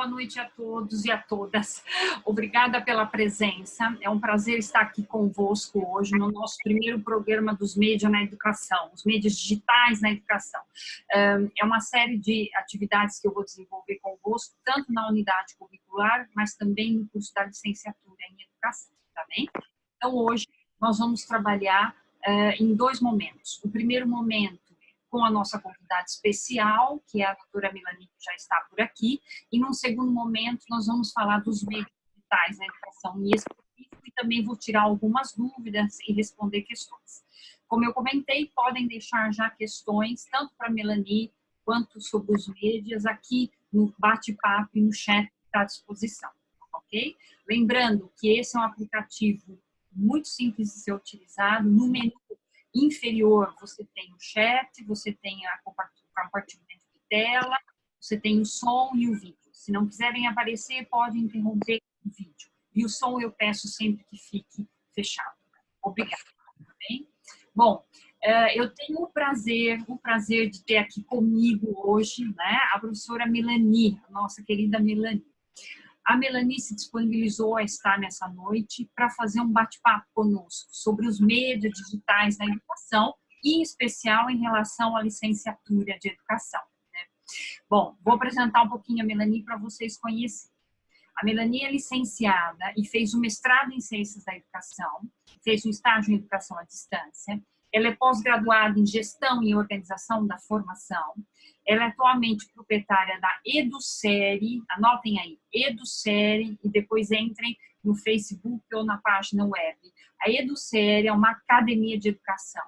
boa noite a todos e a todas. Obrigada pela presença. É um prazer estar aqui convosco hoje no nosso primeiro programa dos Média na Educação, os Médias Digitais na Educação. É uma série de atividades que eu vou desenvolver convosco, tanto na unidade curricular, mas também no curso da licenciatura em Educação, tá bem? Então, hoje, nós vamos trabalhar em dois momentos. O primeiro momento, com a nossa convidada especial, que é a doutora Melanie, que já está por aqui, e num segundo momento nós vamos falar dos meios digitais na educação em específico e também vou tirar algumas dúvidas e responder questões. Como eu comentei, podem deixar já questões, tanto para a Melanie quanto sobre os médias, aqui no bate-papo e no chat que está à disposição, ok? Lembrando que esse é um aplicativo muito simples de ser utilizado. No menu inferior, você tem o chat, você tem o compartilhamento de tela, você tem o som e o vídeo. Se não quiserem aparecer, pode interromper o vídeo. E o som eu peço sempre que fique fechado. Obrigada. Tá bem? Bom, eu tenho o prazer de ter aqui comigo hoje, né, a professora Melanie, a nossa querida Melanie. A Melanie se disponibilizou a estar nessa noite para fazer um bate-papo conosco sobre os médias digitais na educação, e em especial em relação à licenciatura de educação, né? Bom, vou apresentar um pouquinho a Melanie para vocês conhecerem. A Melanie é licenciada e fez um mestrado em Ciências da Educação, fez um estágio em Educação à Distância. Ela é pós-graduada em Gestão e Organização da Formação. Ela é atualmente proprietária da EduSérie, anotem aí, EduSérie, e depois entrem no Facebook ou na página web. A EduSérie é uma academia de educação.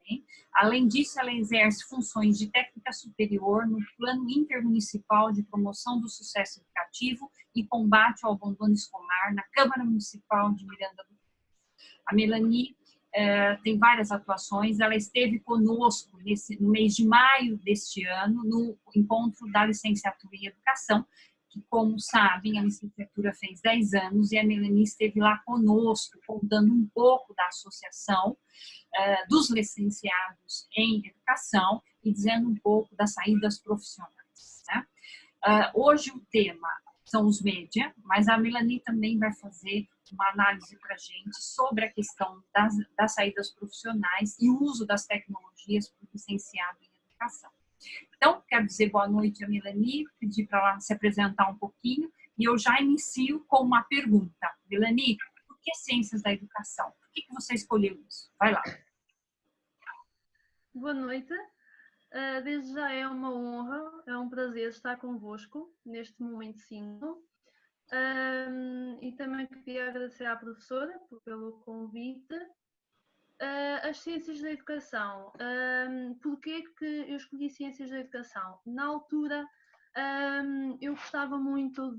Okay? Além disso, ela exerce funções de técnica superior no Plano Intermunicipal de Promoção do Sucesso Educativo e Combate ao Abandono Escolar na Câmara Municipal de Miranda do Rio. A Melanie tem várias atuações. Ela esteve conosco no mês de maio deste ano, no encontro da licenciatura em Educação, que, como sabem, a licenciatura fez 10 anos e a Melanie esteve lá conosco, contando um pouco da associação dos licenciados em Educação e dizendo um pouco das saídas profissionais, né? Hoje o tema são os média, mas a Melanie também vai fazer uma análise para a gente sobre a questão das saídas profissionais e o uso das tecnologias para o licenciado em Educação. Então, quero dizer boa noite a Melanie, pedir para ela se apresentar um pouquinho, e eu já inicio com uma pergunta. Melanie, por que Ciências da Educação? Por que você escolheu isso? Vai lá. Boa noite. Desde já é uma honra, é um prazer estar convosco neste momento símbolo. E também queria agradecer à professora pelo convite. As Ciências da Educação. Porquê que eu escolhi Ciências da Educação? Na altura, eu gostava muito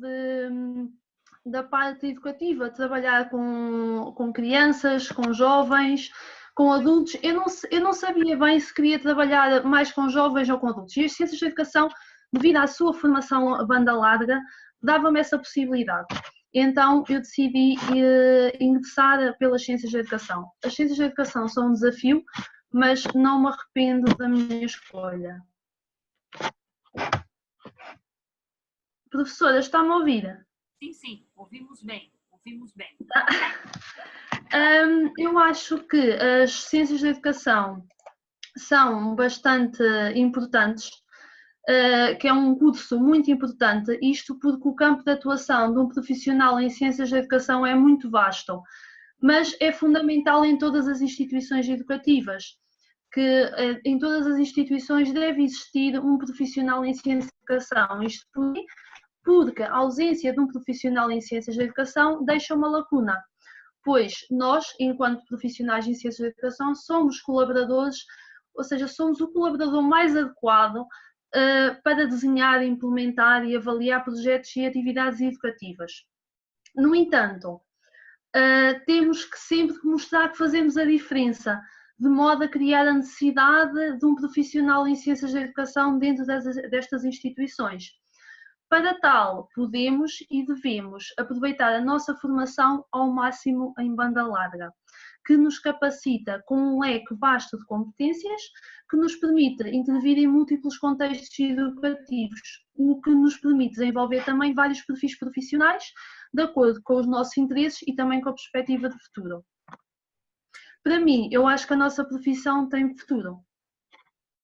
da parte educativa, trabalhar com crianças, com jovens, com adultos. Eu não sabia bem se queria trabalhar mais com jovens ou com adultos. E as Ciências da Educação, devido à sua formação a banda larga, dava-me essa possibilidade. Então, eu decidi ingressar pelas Ciências da Educação. As Ciências da Educação são um desafio, mas não me arrependo da minha escolha. Professora, está-me a ouvir? Sim, sim, ouvimos bem, ouvimos bem. Eu acho que as Ciências da Educação são bastante importantes, que é um curso muito importante, isto porque o campo de atuação de um profissional em Ciências da Educação é muito vasto, mas é fundamental em todas as instituições educativas, que em todas as instituições deve existir um profissional em Ciências da Educação, isto porque a ausência de um profissional em Ciências da Educação deixa uma lacuna, pois nós, enquanto profissionais em Ciências da Educação, somos colaboradores, ou seja, somos o colaborador mais adequado para desenhar, implementar e avaliar projetos e atividades educativas. No entanto, temos que sempre mostrar que fazemos a diferença, de modo a criar a necessidade de um profissional em Ciências da Educação dentro destas instituições. Para tal, podemos e devemos aproveitar a nossa formação ao máximo em banda larga. que nos capacita com um leque vasto de competências, que nos permite intervir em múltiplos contextos educativos, o que nos permite desenvolver também vários perfis profissionais, de acordo com os nossos interesses e também com a perspectiva de futuro. Para mim, eu acho que a nossa profissão tem futuro.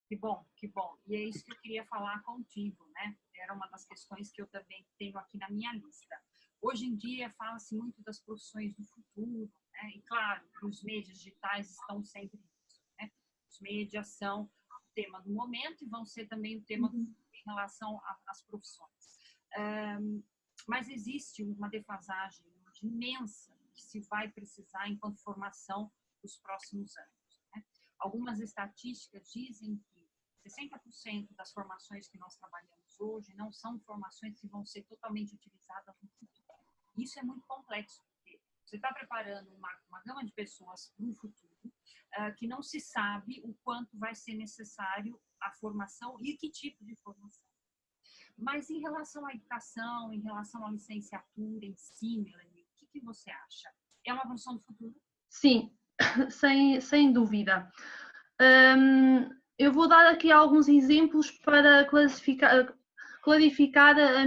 Que bom, que bom. E é isso que eu queria falar contigo, né? Era uma das questões que eu também tenho aqui na minha lista. Hoje em dia fala-se muito das profissões do futuro, né? E claro, os meios digitais estão sempre nisso, né? Os médias são o tema do momento e vão ser também o tema em relação às profissões. Mas existe uma defasagem imensa que se vai precisar enquanto formação nos próximos anos, né? Algumas estatísticas dizem que 60% das formações que nós trabalhamos hoje não são formações que vão ser totalmente utilizadas no futuro. Isso é muito complexo, porque você está preparando uma gama de pessoas para o futuro que não se sabe o quanto vai ser necessário a formação e que tipo de formação. Mas em relação à educação, em relação à licenciatura em si, Melanie, o que você acha? É uma profissão do futuro? Sim, sem dúvida. Eu vou dar aqui alguns exemplos para clarificar a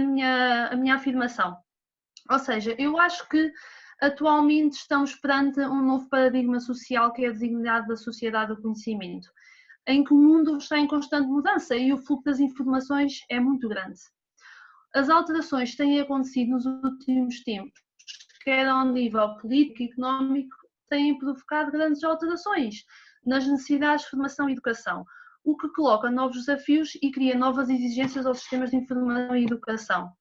minha afirmação. Ou seja, eu acho que atualmente estamos perante um novo paradigma social que é a dignidade da sociedade do conhecimento, em que o mundo está em constante mudança e o fluxo das informações é muito grande. As alterações que têm acontecido nos últimos tempos, quer ao nível político e económico, têm provocado grandes alterações nas necessidades de formação e educação, o que coloca novos desafios e cria novas exigências aos sistemas de informação e educação.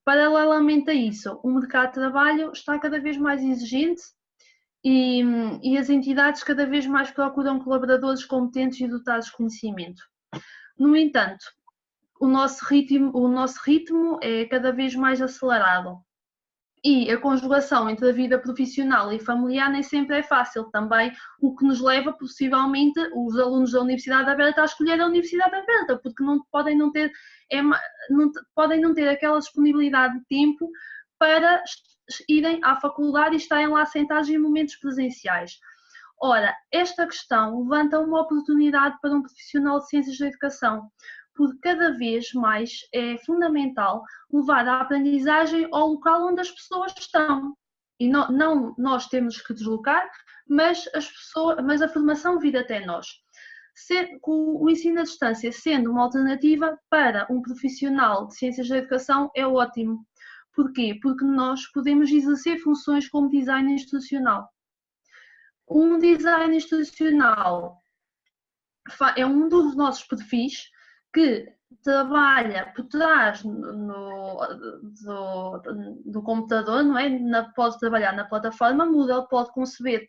Paralelamente a isso, o mercado de trabalho está cada vez mais exigente e as entidades cada vez mais procuram colaboradores competentes e dotados de conhecimento. No entanto, o nosso ritmo é cada vez mais acelerado. E a conjugação entre a vida profissional e familiar nem sempre é fácil também, o que nos leva, possivelmente, os alunos da Universidade Aberta a escolher a Universidade Aberta, porque podem não ter aquela disponibilidade de tempo para irem à faculdade e estarem lá sentados em momentos presenciais. Ora, esta questão levanta uma oportunidade para um profissional de ciências da educação, porque cada vez mais é fundamental levar a aprendizagem ao local onde as pessoas estão. E não nós temos que deslocar, mas a formação vir até nós. O ensino à distância sendo uma alternativa para um profissional de ciências da educação é ótimo. Porquê? Porque nós podemos exercer funções como design institucional. Um design institucional é um dos nossos perfis que trabalha por trás do computador, não é? Pode trabalhar na plataforma Moodle, pode conceber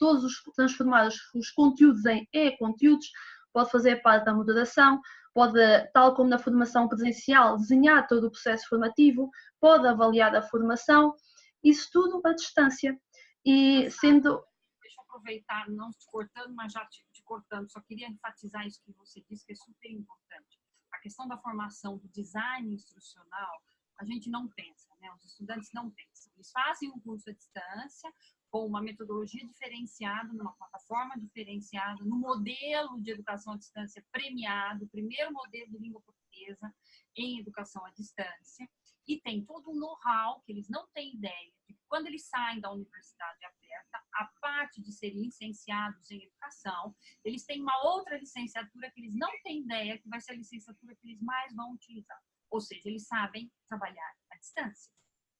transformar os conteúdos em e-conteúdos, pode fazer parte da moderação, pode, tal como na formação presencial, desenhar todo o processo formativo, pode avaliar a formação, isso tudo à distância. E sendo... Deixa eu aproveitar, não te cortando, mas já te cortando, só queria enfatizar isso que você disse, que é super importante. A questão da formação do design instrucional, a gente não pensa, né? Os estudantes não pensam. Eles fazem um curso à distância, com uma metodologia diferenciada, numa plataforma diferenciada, no modelo de educação à distância premiado, o primeiro modelo de língua portuguesa em educação à distância, e tem todo um know-how que eles não têm ideia de que quando eles saem da universidade aberta, a parte de serem licenciados em educação, eles têm uma outra licenciatura que eles não têm ideia que vai ser a licenciatura que eles mais vão utilizar. Ou seja, eles sabem trabalhar à distância,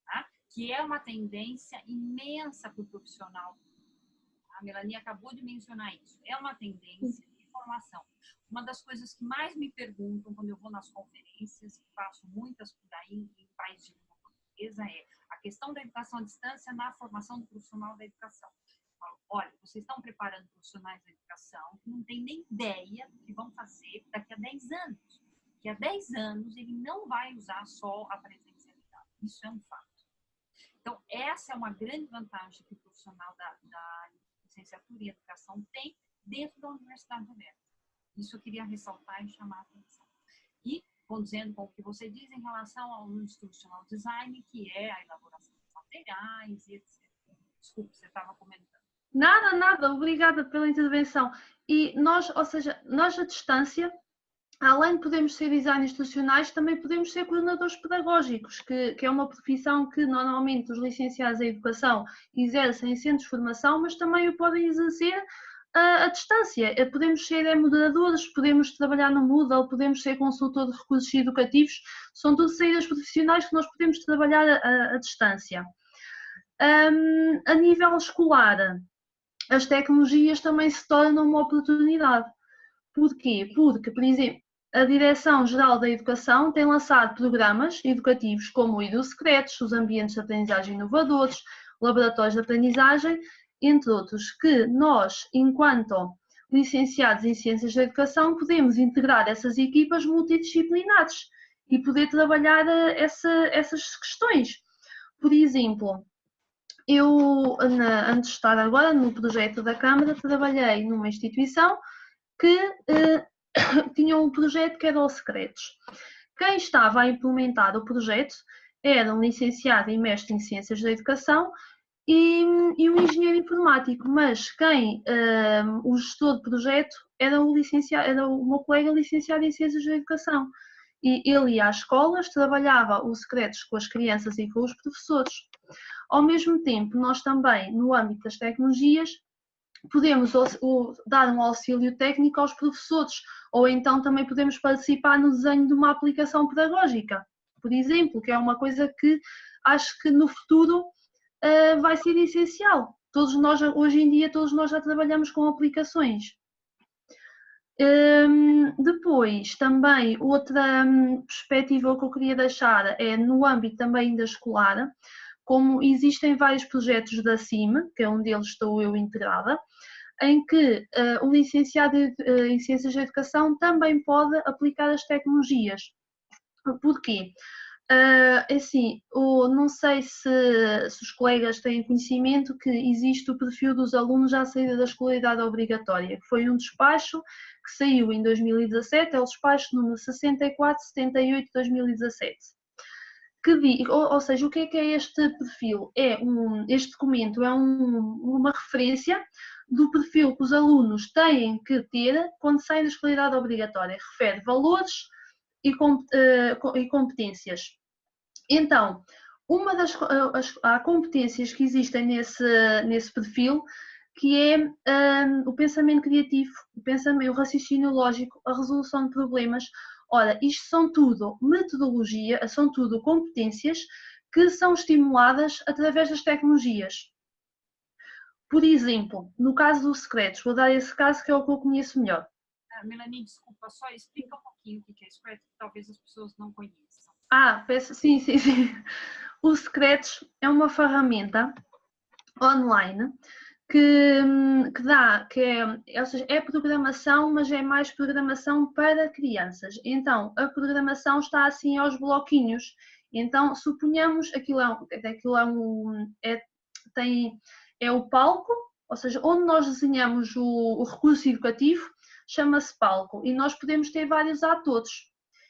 tá? Que é uma tendência imensa para o profissional. A Melanie acabou de mencionar isso. É uma tendência de formação. Uma das coisas que mais me perguntam quando eu vou nas conferências, faço muitas por aí em países de língua portuguesa, é a questão da educação à distância na formação do profissional da educação. Eu falo, olha, vocês estão preparando profissionais da educação que não têm nem ideia do que vão fazer daqui a 10 anos. Que há 10 anos ele não vai usar só a presencialidade. Isso é um fato. Então, essa é uma grande vantagem que o profissional da licenciatura em educação tem dentro da Universidade Aberta. Isso eu queria ressaltar e chamar a atenção. E, condizendo com o que você diz em relação ao institutional design, que é a elaboração dos materiais e etc. Desculpe, você estava comentando. Nada, nada, obrigada pela intervenção. E nós, ou seja, nós à distância, além de podermos ser designers institucionais, também podemos ser coordenadores pedagógicos, que é uma profissão que normalmente os licenciados em educação exercem em centros de formação, mas também o podem exercer à distância. Podemos ser moderadores, podemos trabalhar no Moodle, podemos ser consultor de recursos educativos, são tudo saídas profissionais que nós podemos trabalhar à distância. A nível escolar, as tecnologias também se tornam uma oportunidade. Porquê? Porque, por exemplo, a Direção-Geral da Educação tem lançado programas educativos como o EduSecretos, os ambientes de aprendizagem inovadores, laboratórios de aprendizagem, entre outros, que nós, enquanto licenciados em Ciências da Educação, podemos integrar essas equipas multidisciplinares e poder trabalhar essas questões. Por exemplo, eu, antes de estar agora no projeto da Câmara, trabalhei numa instituição que tinha um projeto que era o Secretos. Quem estava a implementar o projeto era um licenciado e mestre em Ciências da Educação e um engenheiro informático, mas o gestor do projeto era o meu colega licenciado em Ciências da Educação. E ele ia às escolas, trabalhava os Secretos com as crianças e com os professores. Ao mesmo tempo, nós também, no âmbito das tecnologias, podemos dar um auxílio técnico aos professores, ou então também podemos participar no desenho de uma aplicação pedagógica, por exemplo, que é uma coisa que acho que no futuro vai ser essencial. Todos nós, hoje em dia, todos nós já trabalhamos com aplicações. Depois, também, outra perspectiva que eu queria deixar é no âmbito também da escolar, como existem vários projetos da CIM, que é um deles estou eu integrada, em que o licenciado em Ciências da Educação também pode aplicar as tecnologias. Porquê? Assim, não sei se os colegas têm conhecimento que existe o perfil dos alunos à saída da escolaridade obrigatória, que foi um despacho que saiu em 2017, é o despacho número 6478 de 2017. Ou seja, o que é este perfil? Este documento é uma referência do perfil que os alunos têm que ter quando saem da escolaridade obrigatória. Refere valores e competências. Então, há competências que existem nesse perfil, que é o pensamento criativo, o raciocínio lógico, a resolução de problemas. Ora, isto são tudo metodologia, são tudo competências que são estimuladas através das tecnologias. Por exemplo, no caso dos Secretos, vou dar esse caso que é o que eu conheço melhor. Melanie, desculpa, só explica um pouquinho o que é Secreto, que talvez as pessoas não conheçam. Sim. O Secretos é uma ferramenta online ou seja, é programação, mas é mais programação para crianças. Então, a programação está assim aos bloquinhos. Então, suponhamos aquilo é o palco, ou seja, onde nós desenhamos o recurso educativo, chama-se palco, e nós podemos ter vários atores.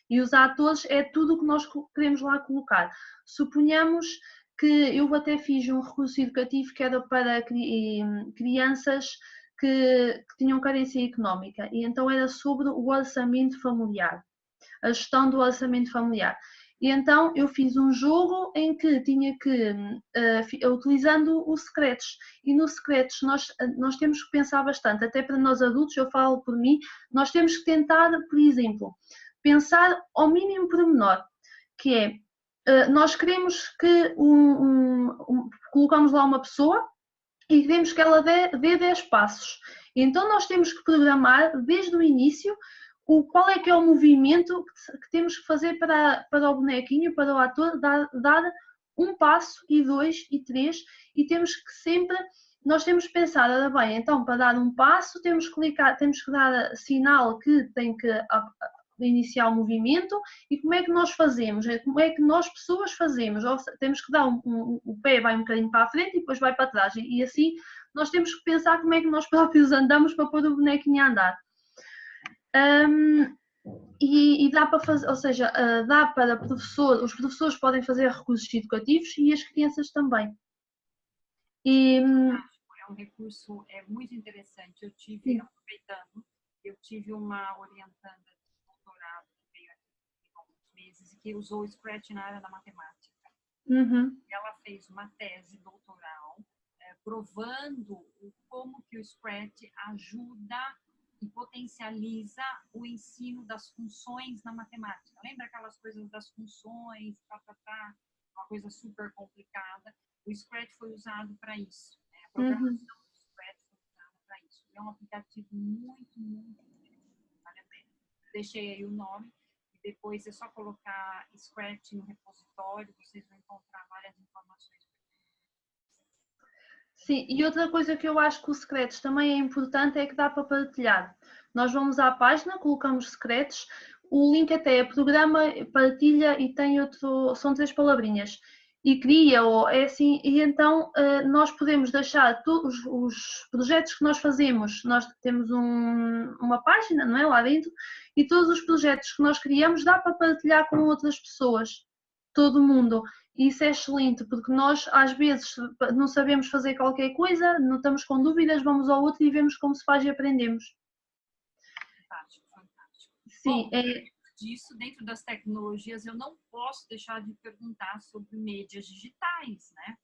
E os atores é tudo o que nós queremos lá colocar. Suponhamos que eu até fiz um recurso educativo que era para crianças que tinham carência económica, e então era sobre o orçamento familiar, a gestão do orçamento familiar. E então eu fiz um jogo em que tinha que, utilizando o Secretos, e no Secretos nós temos que pensar bastante, até para nós adultos, eu falo por mim, nós temos que tentar, por exemplo, pensar ao mínimo pormenor, que é, nós queremos que colocamos lá uma pessoa e queremos que ela dê 10 passos. Então nós temos que programar desde o início qual é que é o movimento que temos que fazer para o bonequinho, para o ator, dar um passo e 2 e 3, e nós temos que pensar, ora bem, então para dar um passo temos que dar sinal que tem que iniciar o movimento, e como é que nós fazemos, como é que nós pessoas fazemos, temos que dar o pé vai um bocadinho para a frente e depois vai para trás, e assim nós temos que pensar como é que nós próprios andamos para pôr o bonequinho a andar. E dá para fazer, ou seja, dá para os professores podem fazer recursos educativos e as crianças também. É um recurso muito interessante. Eu tive, aproveitando, eu tive uma orientanda de doutorado que veio aqui há alguns meses e que usou o Scratch na área da matemática. Ela fez uma tese doutoral provando como que o Scratch ajuda e potencializa o ensino das funções na matemática. Lembra aquelas coisas das funções, uma coisa super complicada? O Scratch foi usado para isso. A programação do Scratch foi usada para isso. É um aplicativo muito, muito interessante. Vale a pena. Deixei aí o nome. Depois é só colocar Scratch no repositório, vocês vão encontrar várias informações. Sim, e outra coisa que eu acho que o Scratch também é importante é que dá para partilhar. Nós vamos à página, colocamos Scratch, o link até é programa, partilha e tem são 3 palavrinhas. E cria, ou é assim, e então nós podemos deixar todos os projetos que nós fazemos, nós temos uma página, não é, lá dentro, e todos os projetos que nós criamos dá para partilhar com outras pessoas, todo mundo. E isso é excelente, porque nós às vezes não sabemos fazer qualquer coisa, não estamos com dúvidas, vamos ao outro e vemos como se faz e aprendemos. Fantástico, fantástico. Sim, bom, disso, dentro das tecnologias, eu não posso deixar de perguntar sobre mídias digitais, né?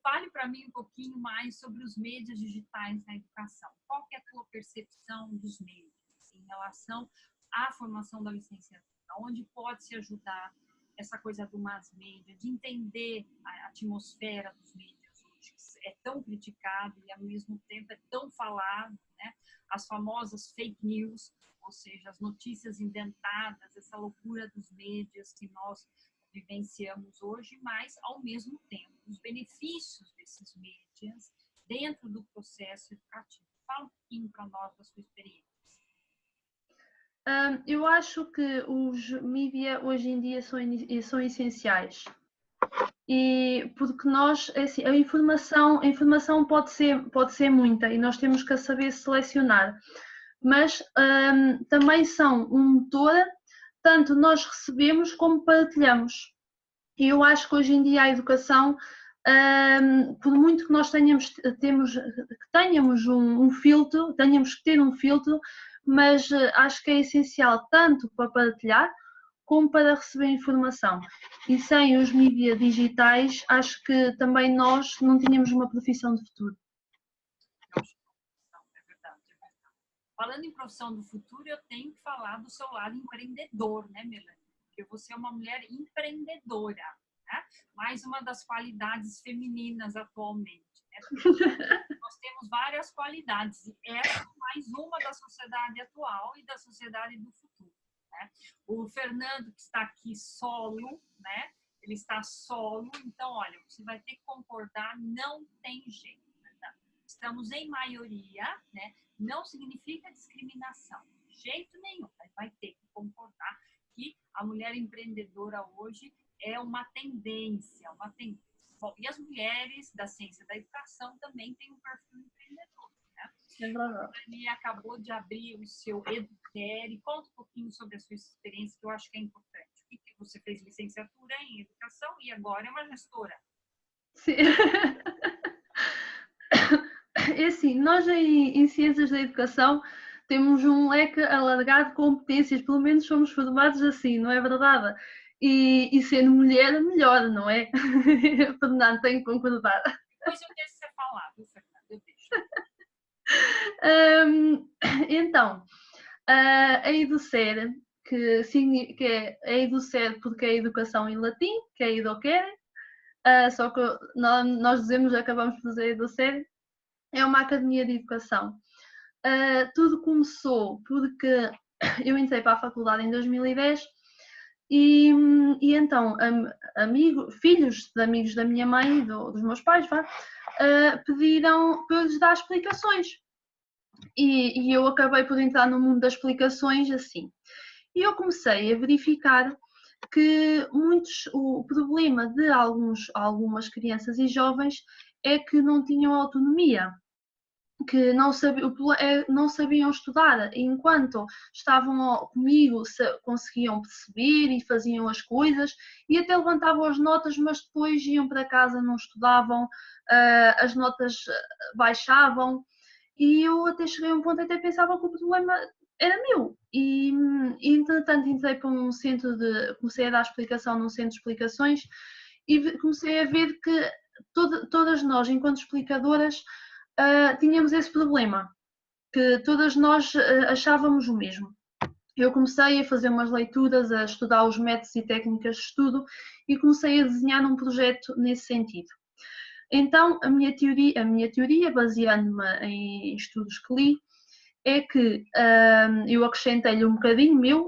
Fale para mim um pouquinho mais sobre os mídias digitais na educação. Qual que é a tua percepção dos mídias em relação à formação da licenciatura? Onde pode se ajudar essa coisa do mass media, de entender a atmosfera dos mídias hoje, que é tão criticado e ao mesmo tempo é tão falado, né? As famosas fake news, ou seja, as notícias inventadas, essa loucura dos mídias que nós vivenciamos hoje, mas, ao mesmo tempo, os benefícios desses mídias dentro do processo educativo. Fala um pouquinho para nós da sua experiência. Eu acho que os mídias hoje em dia são essenciais. E porque nós, assim, a informação pode ser muita e nós temos que saber selecionar. Mas também são um motor, tanto nós recebemos como partilhamos. E eu acho que hoje em dia a educação, por muito que nós tenhamos um filtro, tenhamos que ter um filtro, mas acho que é essencial tanto para partilhar como para receber informação. E sem os mídias digitais, acho que também nós não tínhamos uma profissão de futuro. Falando em profissão do futuro, eu tenho que falar do seu lado empreendedor, né, Melanie? Porque você é uma mulher empreendedora, né? Mais uma das qualidades femininas atualmente, né? Nós temos várias qualidades e essa é mais uma da sociedade atual e da sociedade do futuro, né? O Fernando, que está aqui solo, né? Ele está solo, então, olha, você vai ter que concordar, não tem jeito, né? Estamos em maioria, né? Não significa discriminação, de jeito nenhum. Vai ter que concordar que a mulher empreendedora hoje é uma tendência, Bom, e as mulheres da ciência da educação também têm um perfil empreendedor, né? A Dani acabou de abrir o seu EduCare. Conta um pouquinho sobre a sua experiência, que eu acho que é importante. O que você fez licenciatura em educação e agora é uma gestora. Sim. É assim, nós em Ciências da Educação temos um leque alargado de competências, pelo menos somos formados assim, não é verdade? E sendo mulher, melhor, não é? Fernando, tenho que concordar. Depois eu deixo você falar, viu, Fernando? Eu deixo. Então, a EduCare, que é a EduCare porque é educação em latim, que é EduCare, só que nós acabamos de fazer EduCare, é uma academia de educação. Tudo começou porque eu entrei para a faculdade em 2010 e então filhos de amigos da minha mãe e dos meus pais pediram para eu lhes dar explicações. E eu acabei por entrar no mundo das explicações assim. E eu comecei a verificar que o problema de algumas crianças e jovens é que não tinham autonomia. que não sabiam estudar, enquanto estavam comigo conseguiam perceber e faziam as coisas e até levantavam as notas, mas depois iam para casa, não estudavam, as notas baixavam e eu até cheguei a um ponto até pensava que o problema era meu e entretanto entrei para comecei a dar explicação num centro de explicações e comecei a ver que todas nós, enquanto explicadoras, tínhamos esse problema, que todas nós achávamos o mesmo. Eu comecei a fazer umas leituras, a estudar os métodos e técnicas de estudo e comecei a desenhar um projeto nesse sentido. Então, a minha teoria baseando-me em estudos que li, é que eu acrescentei-lhe um bocadinho meu,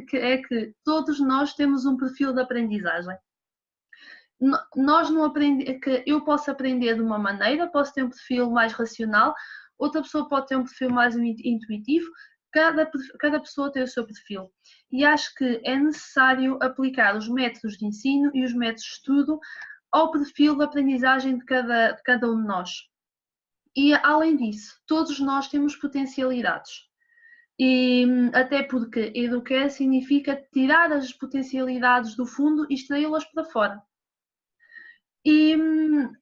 que é que todos nós temos um perfil de aprendizagem. Nós não aprendemos, que eu posso aprender de uma maneira, posso ter um perfil mais racional, outra pessoa pode ter um perfil mais intuitivo, cada pessoa tem o seu perfil. E acho que é necessário aplicar os métodos de ensino e os métodos de estudo ao perfil de aprendizagem de cada um de nós. E, além disso, todos nós temos potencialidades. E até porque educar significa tirar as potencialidades do fundo e extraí-las para fora. E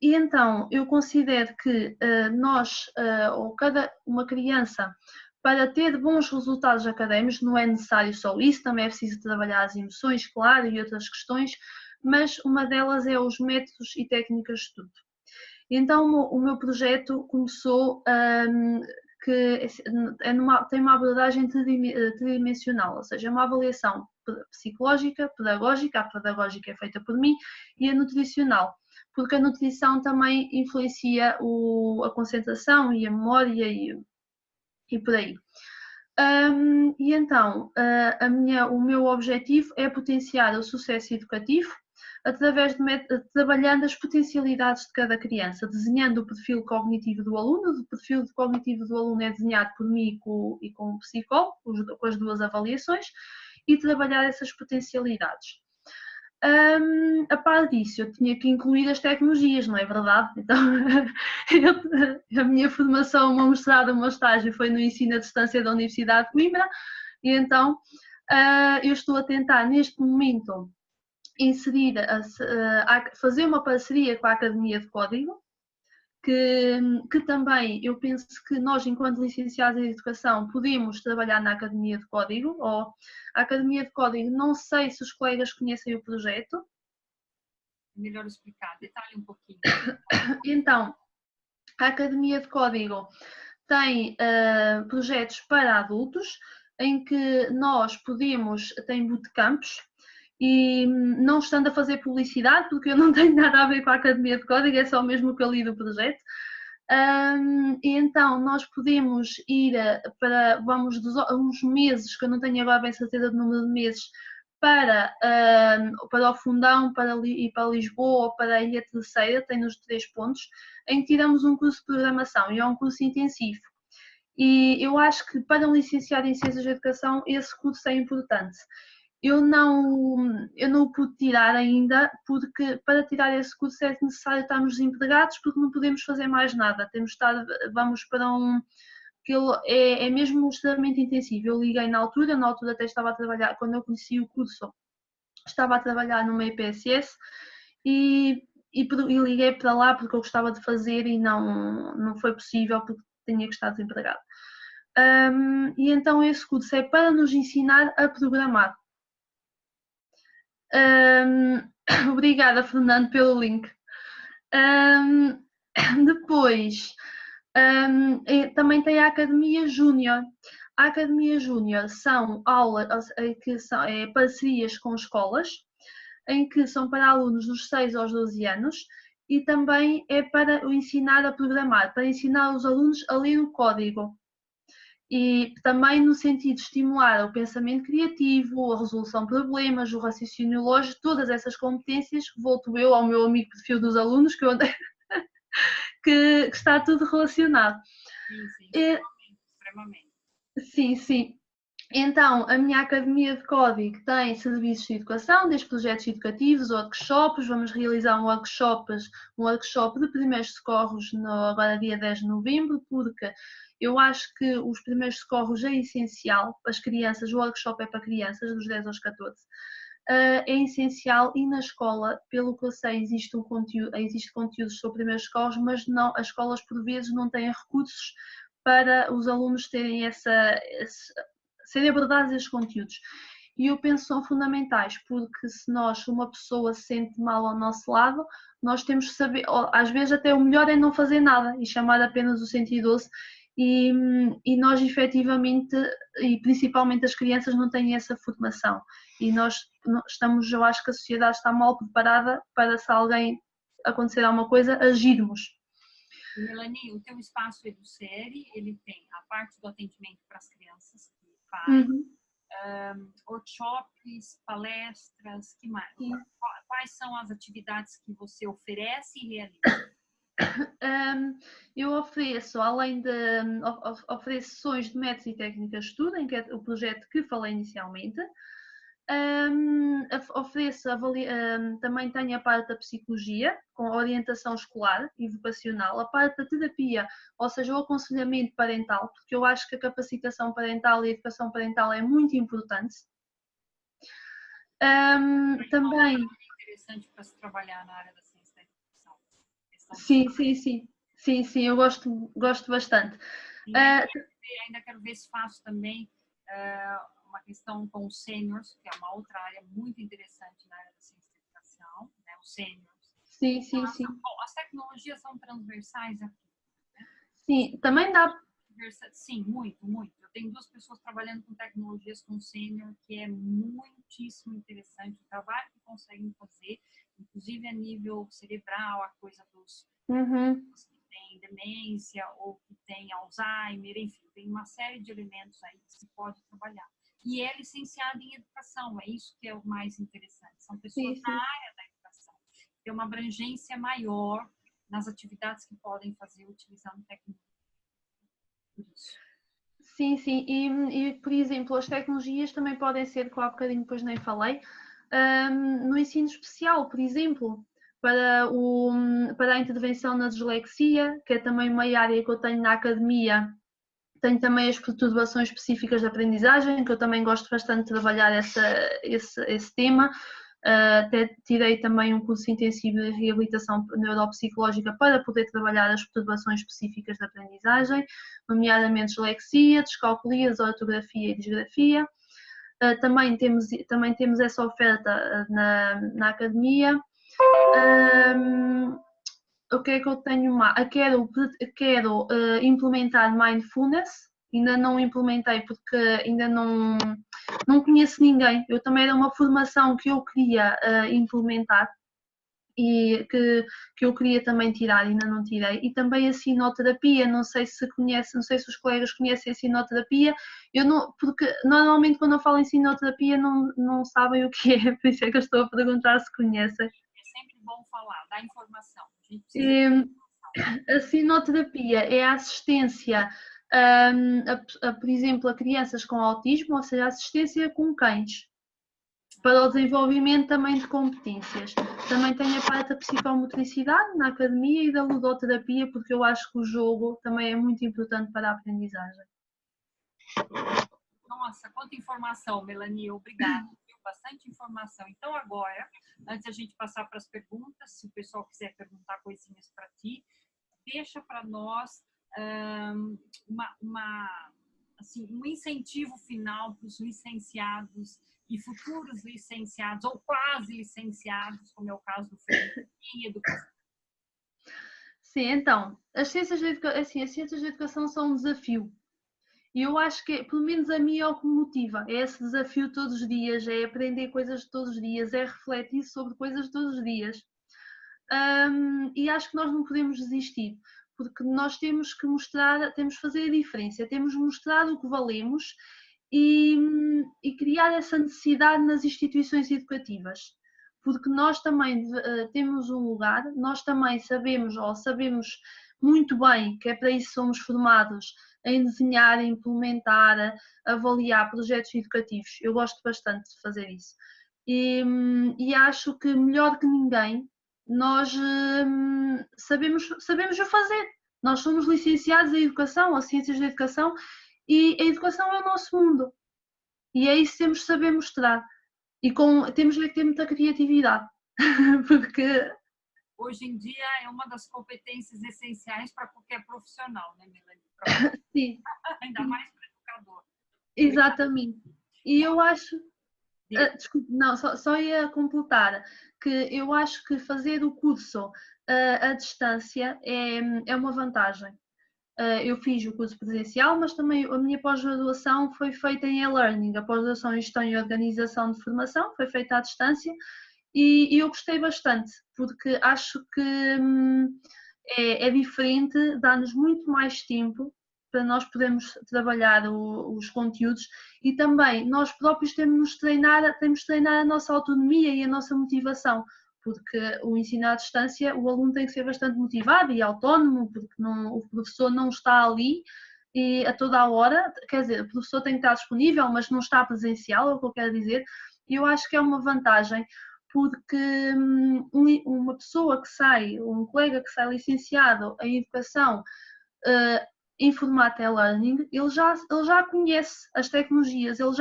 então, eu considero que ou uma criança, para ter bons resultados académicos, não é necessário só isso, também é preciso trabalhar as emoções, claro, e outras questões, mas uma delas é os métodos e técnicas de estudo. Então, o meu projeto começou tem uma abordagem tridimensional, ou seja, uma avaliação psicológica, pedagógica, a pedagógica é feita por mim, e a nutricional, porque a nutrição também influencia a concentração e a memória e por aí. E então, o meu objetivo é potenciar o sucesso educativo através trabalhando as potencialidades de cada criança, desenhando o perfil cognitivo do aluno. O perfil cognitivo do aluno é desenhado por mim e com o psicólogo, com as duas avaliações, e trabalhar essas potencialidades. A par disso, eu tinha que incluir as tecnologias, não é verdade? Então, a minha formação, uma mestrado, o meu estágio foi no ensino à distância da Universidade de Coimbra, e então eu estou a tentar, neste momento, fazer uma parceria com a Academia de Código, que também eu penso que nós, enquanto licenciados em Educação, podemos trabalhar na Academia de Código, ou a Academia de Código, não sei se os colegas conhecem o projeto. Melhor explicar, detalhe um pouquinho. Então, a Academia de Código tem projetos para adultos, em que nós tem bootcamps, e não estando a fazer publicidade, porque eu não tenho nada a ver com a Academia de Código, é só mesmo o que eu li do projeto. E então nós podemos ir vamos uns meses, que eu não tenho agora bem certeza do número de meses, para o Fundão, ir para Lisboa ou para a Ilha Terceira, tem nos 3 pontos, em que tiramos um curso de programação, e é um curso intensivo. E eu acho que para um licenciado em Ciências da Educação esse curso é importante. Eu não o pude tirar ainda, porque para tirar esse curso é necessário estarmos desempregados, porque não podemos fazer mais nada. Vamos para que é mesmo extremamente intensivo. Eu liguei na altura até estava a trabalhar, quando eu conheci o curso, estava a trabalhar numa IPSS e liguei para lá porque eu gostava de fazer e não foi possível porque tinha que estar desempregado. E então esse curso é para nos ensinar a programar. Obrigada, Fernando, pelo link. Depois, também tem a Academia Júnior. A Academia Júnior são aulas que são parcerias com escolas, em que são para alunos dos 6 aos 12 anos, e também é para ensinar a programar, para ensinar os alunos a ler o código. E também no sentido de estimular o pensamento criativo, a resolução de problemas, o raciocínio lógico, todas essas competências, volto eu ao meu amigo perfil dos alunos, que está tudo relacionado. Sim, extremamente. Sim, sim. Então, a minha Academia de Código tem serviços de educação, desde projetos educativos, workshops. Vamos realizar um workshop de primeiros socorros agora dia 10 de novembro, porque eu acho que os primeiros socorros é essencial para as crianças, o workshop é para crianças, dos 10 aos 14. É essencial e na escola, pelo que eu sei, existe conteúdos sobre primeiros socorros, mas não, as escolas por vezes não têm recursos para os alunos terem serem abordados esses conteúdos. E eu penso que são fundamentais, porque se uma pessoa se sente mal ao nosso lado, nós temos que saber, às vezes até o melhor é não fazer nada e chamar apenas o 112 e nós efetivamente, e principalmente as crianças não têm essa formação e eu acho que a sociedade está mal preparada para se alguém acontecer alguma coisa, agirmos. Melanie, o teu espaço EduSérie, ele tem a parte do atendimento para as crianças, que faz, workshops, palestras, que mais? Quais são as atividades que você oferece e realiza? Eu ofereço, além de ofereço sessões de métodos e técnicas de estudo, em que é o projeto que falei inicialmente. Ofereço, também tenho a parte da psicologia, com orientação escolar e vocacional, a parte da terapia, ou seja, o aconselhamento parental, porque eu acho que a capacitação parental e a educação parental é muito importante. Também... É interessante para se trabalhar na área da ciência da educação. Sim, eu gosto bastante. Ainda quero ver se faço também uma questão com os seniors, que é uma outra área muito interessante na área da ciência da educação, né? Os seniors. Sim. Bom, as tecnologias são transversais aqui. Né? Sim, também dá. Sim, muito. Eu tenho 2 pessoas trabalhando com tecnologias com sênior, que é muitíssimo interessante o trabalho que conseguem fazer, inclusive a nível cerebral, a coisa dos que têm demência ou que têm Alzheimer, enfim, tem uma série de elementos aí que se pode trabalhar. E é licenciado em educação, é isso que é o mais interessante. São pessoas da área da educação, tem uma abrangência maior nas atividades que podem fazer utilizando tecnologia. Sim, e por exemplo, as tecnologias também podem ser, que há bocadinho depois nem falei, no ensino especial, por exemplo, para a intervenção na dislexia, que é também uma área que eu tenho na academia. Tenho também as perturbações específicas de aprendizagem, que eu também gosto bastante de trabalhar esse tema. Até tirei também um curso intensivo de reabilitação neuropsicológica para poder trabalhar as perturbações específicas de aprendizagem, nomeadamente dislexia, descalculia, ortografia e disgrafia. Também temos essa oferta na academia. O que é que eu tenho mais? Quero implementar Mindfulness. Ainda não implementei porque ainda não conheço ninguém. Eu também era uma formação que eu queria implementar e que eu queria também tirar, ainda não tirei. E também a sinoterapia, não sei se os colegas conhecem a sinoterapia. Porque normalmente quando eu falo em sinoterapia não sabem o que é, por isso é que eu estou a perguntar se conhecem. É sempre bom falar, dar informação. A sinoterapia é a assistência, por exemplo, a crianças com autismo, ou seja, assistência com cães, para o desenvolvimento também de competências. Também tenho a parte da psicomotricidade na academia e da ludoterapia, porque eu acho que o jogo também é muito importante para a aprendizagem. Nossa, quanta informação, Melanie, obrigada. Bastante informação. Então, agora, antes a gente passar para as perguntas, se o pessoal quiser perguntar coisinhas para ti, deixa para nós um incentivo final para os licenciados e futuros licenciados, ou quase licenciados, como é o caso do Felipe, em educação. Sim, então, as ciências de educação são um desafio. E eu acho que, pelo menos a mim, é o que me motiva. É esse desafio todos os dias, é aprender coisas todos os dias, é refletir sobre coisas todos os dias. E acho que nós não podemos desistir, porque nós temos que fazer a diferença, temos que mostrar o que valemos e criar essa necessidade nas instituições educativas. Porque nós também temos um lugar, nós também sabemos muito bem que é para isso que somos formados, em desenhar, em implementar, avaliar projetos educativos. Eu gosto bastante de fazer isso. E acho que melhor que ninguém nós sabemos o fazer. Nós somos licenciados em Educação, ou Ciências da Educação, e a educação é o nosso mundo. E é isso que temos de saber mostrar. E temos que ter muita criatividade, porque... Hoje em dia é uma das competências essenciais para qualquer profissional, né, Melanie? Sim. Ainda mais para educador. Exatamente. E eu acho... desculpe, não, só ia completar que eu acho que fazer o curso à distância é uma vantagem. Eu fiz o curso presencial, mas também a minha pós-graduação foi feita em e-learning. A pós-graduação em Gestão e Organização de Formação foi feita à distância e eu gostei bastante, porque acho que é diferente, dá-nos muito mais tempo para nós podermos trabalhar os conteúdos e também nós próprios temos de treinar a nossa autonomia e a nossa motivação, porque o ensino à distância, o aluno tem que ser bastante motivado e autónomo, porque o professor não está ali e a toda a hora, quer dizer, o professor tem que estar disponível, mas não está presencial, é o que eu quero dizer, e eu acho que é uma vantagem, porque uma pessoa que sai, um colega que sai licenciado em Educação, em formato e-learning, ele já conhece as tecnologias, ele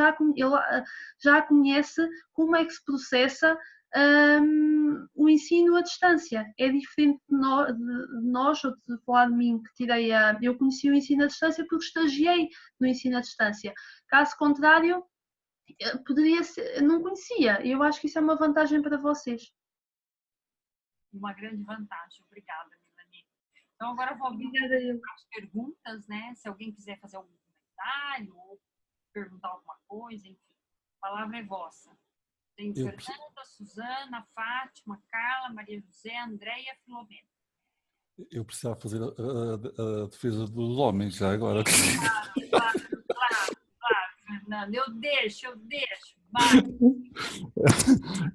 já conhece como é que se processa o ensino à distância. É diferente de nós, ou de falar de mim, que eu conheci o ensino à distância porque estagiei no ensino à distância. Caso contrário, poderia ser, não conhecia. Eu acho que isso é uma vantagem para vocês. Uma grande vantagem. Obrigada, Melanie. Então, agora eu vou abrir as perguntas, né? Se alguém quiser fazer algum comentário ou perguntar alguma coisa, enfim. A palavra é vossa. Tem Fernanda, Suzana, Fátima, Carla, Maria José, Andréia, Filomena. Eu precisava fazer a defesa dos homens já agora. Claro, Fernanda. Eu deixo.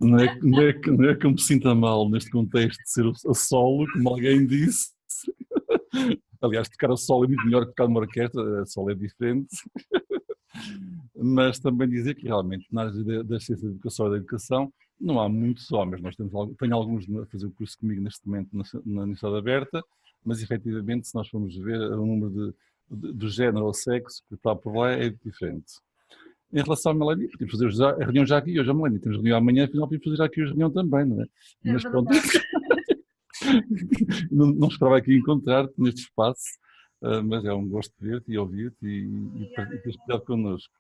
Não é que eu me sinta mal neste contexto de ser a solo, como alguém disse. Aliás, tocar a solo é muito melhor que tocar numa orquestra, a solo é diferente. Mas também dizer que realmente na área da ciência da educação e da educação não há muitos homens. Tenho alguns a fazer o curso comigo neste momento na Universidade Aberta, mas efetivamente se nós formos ver o número do género ou sexo que está por lá é diferente. Em relação à Melanie, podemos fazer a reunião já aqui hoje. A Melanie, temos reunião amanhã, afinal podemos fazer já aqui hoje a reunião também, não é? Mas pronto, não esperava aqui encontrar-te neste espaço, mas é um gosto de ver-te e ouvir-te e teres cuidado connosco.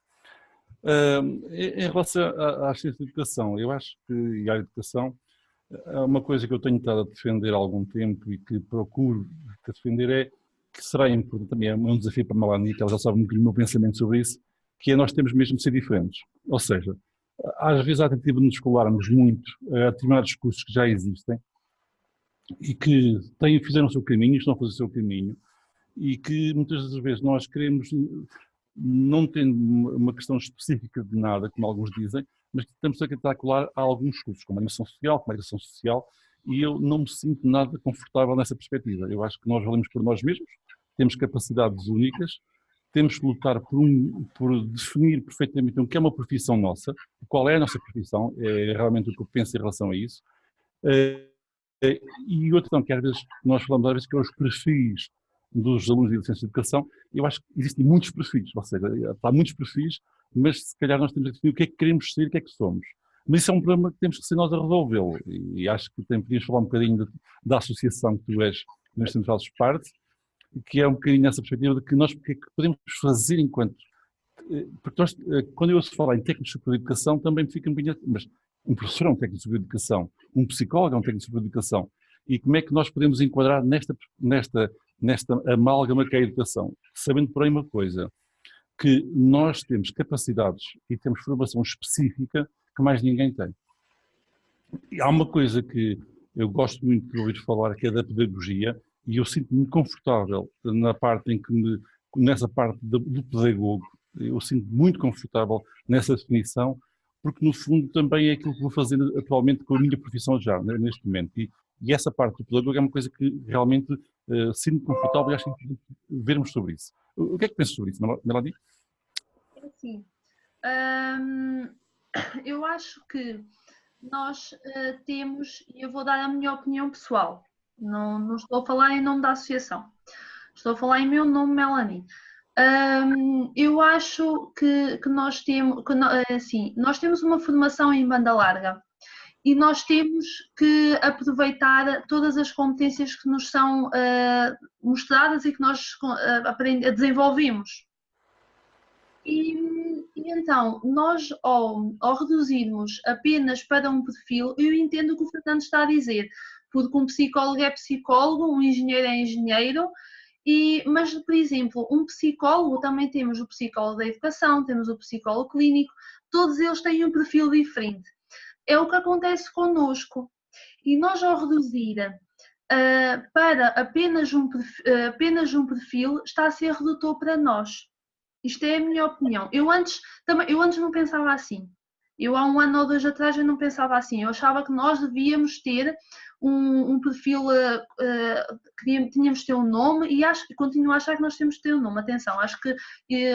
Em relação às ciências de educação, eu acho que e à educação, uma coisa que eu tenho estado a defender há algum tempo e que procuro defender é que será importante, também é um desafio para a Melanie, que ela já sabe muito do meu pensamento sobre isso, que é nós temos mesmo de ser diferentes. Ou seja, às vezes há a tentativa de nos colarmos muito a determinados cursos que já existem e que fizeram o seu caminho, estão a fazer o seu caminho, e que muitas das vezes nós queremos, não tendo uma questão específica de nada, como alguns dizem, mas que estamos a tentar colar a alguns cursos, como a animação social, como a educação social, e eu não me sinto nada confortável nessa perspectiva. Eu acho que nós valemos por nós mesmos, temos capacidades únicas, temos que lutar por definir perfeitamente o que é uma profissão nossa, qual é a nossa profissão, é realmente o que eu penso em relação a isso. E outra questão que às vezes nós falamos às vezes que é os perfis dos alunos de licenciatura de educação, eu acho que existem muitos perfis, ou seja, há muitos perfis, mas se calhar nós temos que definir o que é que queremos ser e o que é que somos. Mas isso é um problema que temos que ser nós a resolvê-lo, e acho que podíamos falar um bocadinho da associação que tu és, nós temos fazes parte, que é um bocadinho nessa perspectiva de que nós o que é que podemos fazer enquanto... Porque nós, quando eu ouço falar em técnicos de educação, também me fica um bocadinho... Mas um professor é um técnico de educação, um psicólogo é um técnico de educação, e como é que nós podemos enquadrar nesta amálgama que é a educação? Sabendo, porém, uma coisa, que nós temos capacidades e temos formação específica que mais ninguém tem. E há uma coisa que eu gosto muito de ouvir falar, que é da pedagogia, e eu sinto-me confortável na parte em que nessa parte do pedagogo, eu sinto muito confortável nessa definição, porque no fundo também é aquilo que vou fazer atualmente com a minha profissão já, neste momento. E essa parte do pedagogo é uma coisa que realmente sinto confortável e acho que vermos sobre isso. O que é que pensas sobre isso, Melanie? Sim. Eu acho que nós temos, e eu vou dar a minha opinião pessoal, não estou a falar em nome da associação, estou a falar em meu nome, Melanie. Eu acho que nós temos, assim, nós temos uma formação em banda larga e nós temos que aproveitar todas as competências que nos são mostradas e que nós desenvolvemos. E então, nós ao reduzirmos apenas para um perfil, eu entendo o que o Fernando está a dizer, porque um psicólogo é psicólogo, um engenheiro é engenheiro, mas, por exemplo, um psicólogo, também temos o psicólogo da educação, temos o psicólogo clínico, todos eles têm um perfil diferente. É o que acontece connosco. E nós, ao reduzir para apenas um perfil, está a ser redutor para nós. Isto é a minha opinião. Eu antes não pensava assim. Eu há 1 ano ou 2 atrás eu não pensava assim. Eu achava que nós devíamos ter um perfil, tínhamos de ter um nome e continuo a achar que nós temos de ter um nome. Atenção, acho que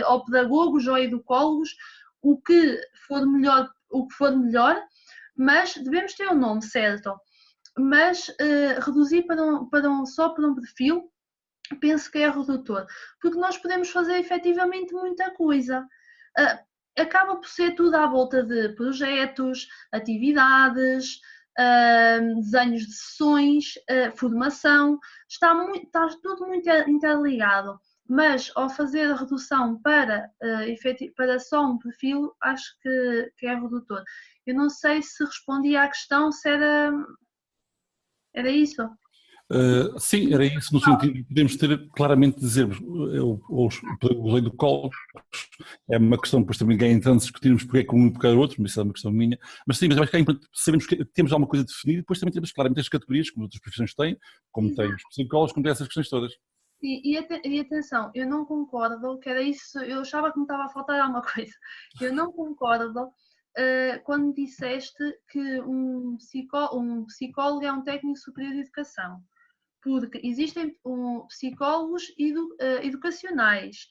ou pedagogos ou educólogos, o que for melhor, mas devemos ter um nome certo. Mas reduzir só para um perfil, penso que é redutor, porque nós podemos fazer efetivamente muita coisa. Acaba por ser tudo à volta de projetos, atividades, desenhos de sessões, formação, está tudo muito interligado, mas ao fazer a redução para só um perfil, acho que é redutor. Eu não sei se respondi à questão, se era isso. Sim, era isso, no sentido de podemos ter claramente dizermos, o lei do colo é uma questão, depois também ninguém entrando discutirmos porque é que um e porque é outro, mas isso é uma questão minha, mas sim, mas eu acho que é importante sabermos que temos alguma coisa definida e depois também temos claramente as categorias, como outras profissões têm, como têm os psicólogos, como têm essas questões todas. E atenção, eu não concordo, que era isso, eu achava que me estava a faltar alguma coisa, eu não concordo quando disseste que um psicólogo é um técnico superior de educação. Porque existem psicólogos educacionais,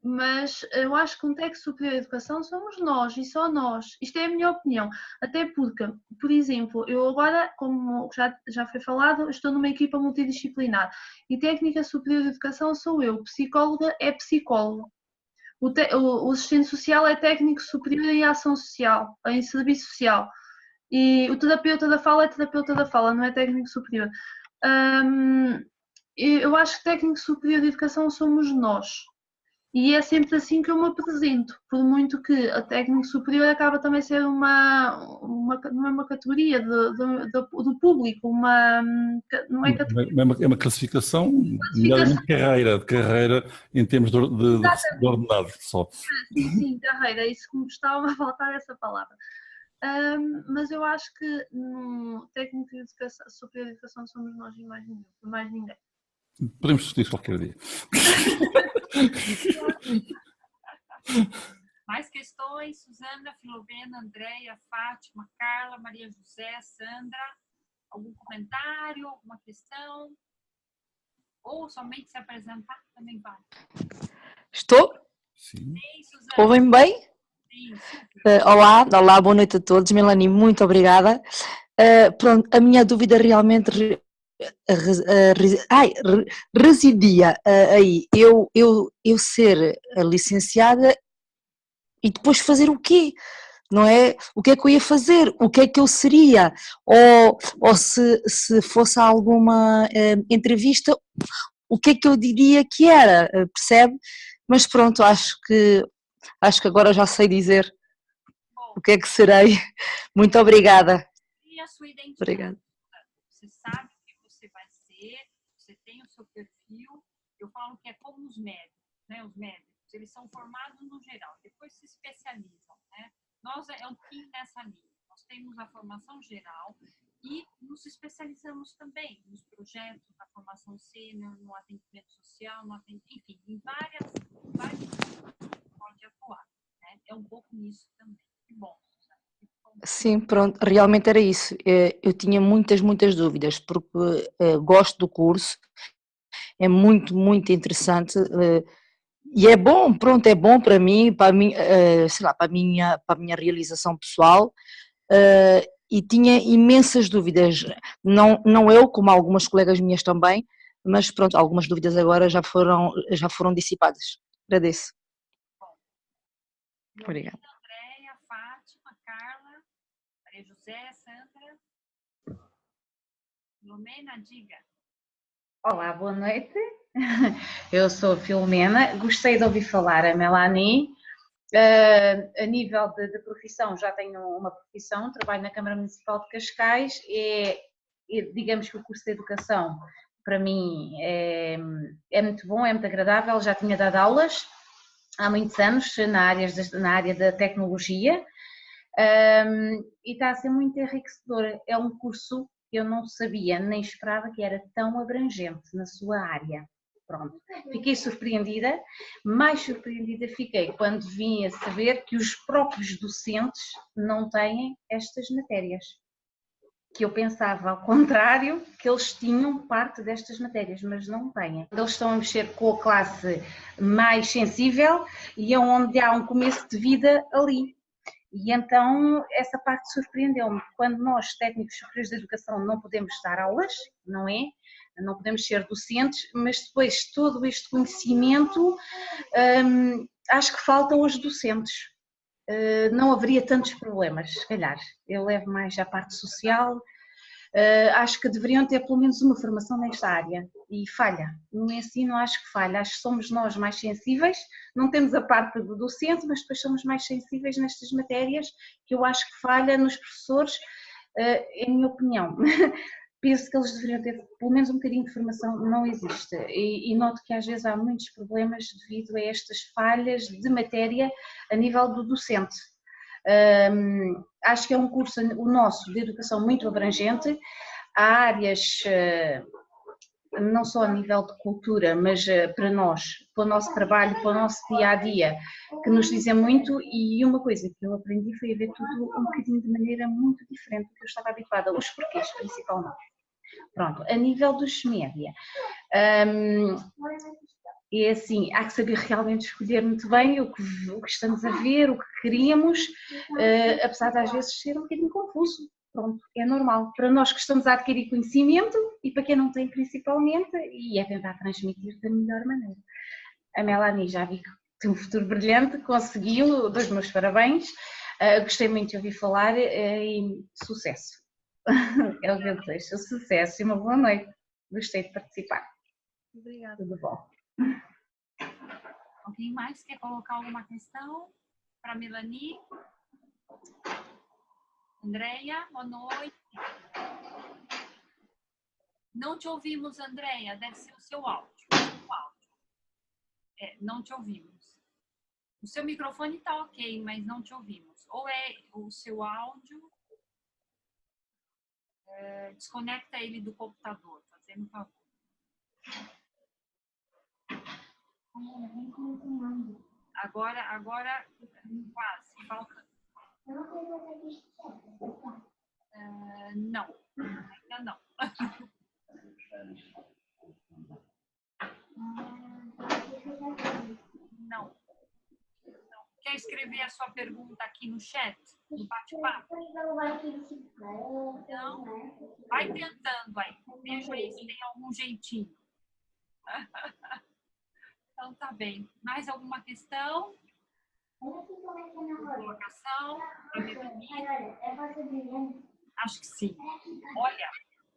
mas eu acho que um técnico superior de educação somos nós e só nós. Isto é a minha opinião. Até porque, por exemplo, eu agora, como já foi falado, estou numa equipa multidisciplinar e técnica superior de educação sou eu, psicóloga é psicólogo. O assistente social é técnico superior em ação social, em serviço social. E o terapeuta da fala é terapeuta da fala, não é técnico superior. Eu acho que técnico superior de educação somos nós e é sempre assim que eu me apresento, por muito que a técnico superior acaba também a ser não é uma categoria do público, não é categoria. É uma classificação de carreira em termos de ordenado só. Sim, carreira, é isso que me estava a faltar essa palavra. Mas eu acho que no técnico de educação, superior de educação somos nós e mais ninguém. Podemos discutir isso qualquer dia. Mais questões? Suzana, Filomena, Andréia, Fátima, Carla, Maria José, Sandra? Algum comentário, alguma questão? Ou somente se apresentar também vale. Estou? Sim. Ouvem-me bem? Olá, boa noite a todos. Melanie, muito obrigada. Pronto, a minha dúvida realmente residia aí. Eu ser licenciada e depois fazer o quê? Não é? O que é que eu ia fazer? O que é que eu seria? Ou se fosse alguma entrevista, o que é que eu diria que era? Percebe? Mas pronto, acho que agora já sei dizer o que é que serei. Muito obrigada. E a sua identidade? Obrigada. Você sabe o que você vai ser, você tem o seu perfil. Eu falo que é como os médicos, né? Os médicos, eles são formados no geral, depois se especializam, né? Nós é um pouquinho nessa linha. Nós temos a formação geral e nos especializamos também nos projetos da formação sênior, no atendimento social, enfim, em várias pode atuar, né? É um pouco nisso também. Que bom. Sim, pronto, realmente era isso. Eu tinha muitas dúvidas, porque gosto do curso, é muito interessante, E é bom, pronto, é bom para mim, sei lá, para a minha realização pessoal, e tinha imensas dúvidas, não eu, como algumas colegas minhas também, mas pronto, algumas dúvidas agora já foram dissipadas. Agradeço. Obrigada. Andréia, Fátima, Carla, Maria José, Sandra. Filomena, diga. Olá, boa noite. Eu sou a Filomena. Gostei de ouvir falar a Melanie. A nível de profissão, já tenho uma profissão, trabalho na Câmara Municipal de Cascais digamos que o curso de Educação para mim é muito bom, é muito agradável. Já tinha dado aulas há muitos anos na área da tecnologia, e está a ser muito enriquecedor. É um curso que eu não sabia nem esperava que era tão abrangente na sua área. Pronto, fiquei surpreendida, mais surpreendida fiquei quando vim a saber que os próprios docentes não têm estas matérias, que eu pensava ao contrário, que eles tinham parte destas matérias, mas não têm. Eles estão a mexer com a classe mais sensível e é onde há um começo de vida ali. E então essa parte surpreendeu-me. Quando nós, técnicos superiores de educação, não podemos dar aulas, não é? Não podemos ser docentes, mas depois todo este conhecimento, acho que falta aos docentes. Não haveria tantos problemas, se calhar. Eu levo mais à parte social. Acho que deveriam ter pelo menos uma formação nesta área e falha. No ensino acho que falha, acho que somos nós mais sensíveis, não temos a parte do docente, mas depois somos mais sensíveis nestas matérias, que eu acho que falha nos professores, em minha opinião. Penso que eles deveriam ter pelo menos um bocadinho de formação, não existe, e noto que às vezes há muitos problemas devido a estas falhas de matéria a nível do docente. Acho que é um curso, o nosso, de educação muito abrangente. Há áreas, não só a nível de cultura, mas para nós, para o nosso trabalho, para o nosso dia-a-dia, que nos dizem muito. E uma coisa que eu aprendi foi a ver tudo um bocadinho de maneira muito diferente do que eu estava habituada, os porquês principalmente. Pronto, a nível dos média, é assim, há que saber realmente escolher muito bem o que estamos a ver, o que queríamos, apesar de às vezes ser um bocadinho confuso. Pronto, é normal. Para nós que estamos a adquirir conhecimento e para quem não tem principalmente, e é tentar transmitir da melhor maneira. A Melanie já vi que tem um futuro brilhante, conseguiu, dou os meus parabéns, gostei muito de ouvir falar e sucesso. É o que eu desejo, sucesso e uma boa noite. Gostei de participar. Obrigada. Tudo bom. Alguém mais quer colocar alguma questão para a Melanie? Andréia, boa noite. Não te ouvimos, Andréia, deve ser o seu áudio. Não te ouvimos. O seu microfone está ok, mas não te ouvimos. Ou é o seu áudio, desconecta ele do computador, fazendo um favor. Agora quase, falta. Não, ainda não. Não. Quer escrever a sua pergunta aqui no chat, no bate-papo? Não? Vai tentando aí. Veja aí se tem algum jeitinho. Então tá bem. Mais alguma questão? Colocação? Acho que sim. Olha,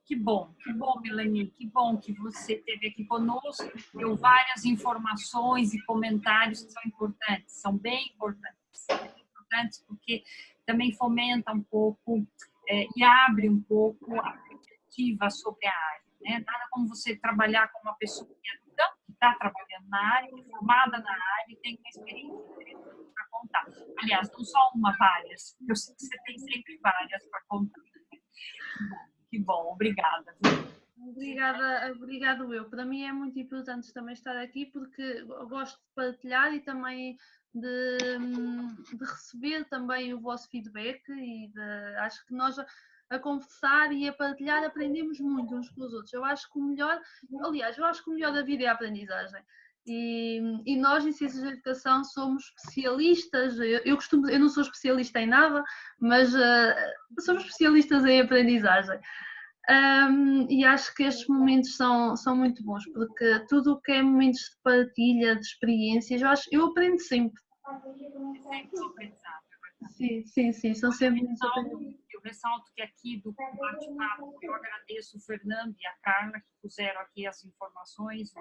que bom, Melanie, que bom que você esteve aqui conosco, deu várias informações e comentários que são importantes, são bem importantes porque também fomenta um pouco e abre um pouco a perspectiva sobre a área, né? Nada como você trabalhar com uma pessoa que está trabalhando na área, que é formada na área e tem uma experiência para contar. Aliás, não só uma, várias, eu sei que você tem sempre várias para contar. Que bom, obrigada. Obrigada eu. Para mim é muito importante também estar aqui porque eu gosto de partilhar e também de receber também o vosso feedback e acho que nós a conversar e a partilhar aprendemos muito uns com os outros. Eu acho que o melhor da vida é a aprendizagem. E nós, em Ciências da Educação, somos especialistas. Eu não sou especialista em nada, mas somos especialistas em aprendizagem. E acho que estes momentos são muito bons, porque tudo o que é momentos de partilha, de experiências, eu aprendo sempre. Sim, são sempre momentos de aprendizagem. Eu ressalto que aqui do bate-papo eu agradeço o Fernando e a Carla que puseram aqui as informações,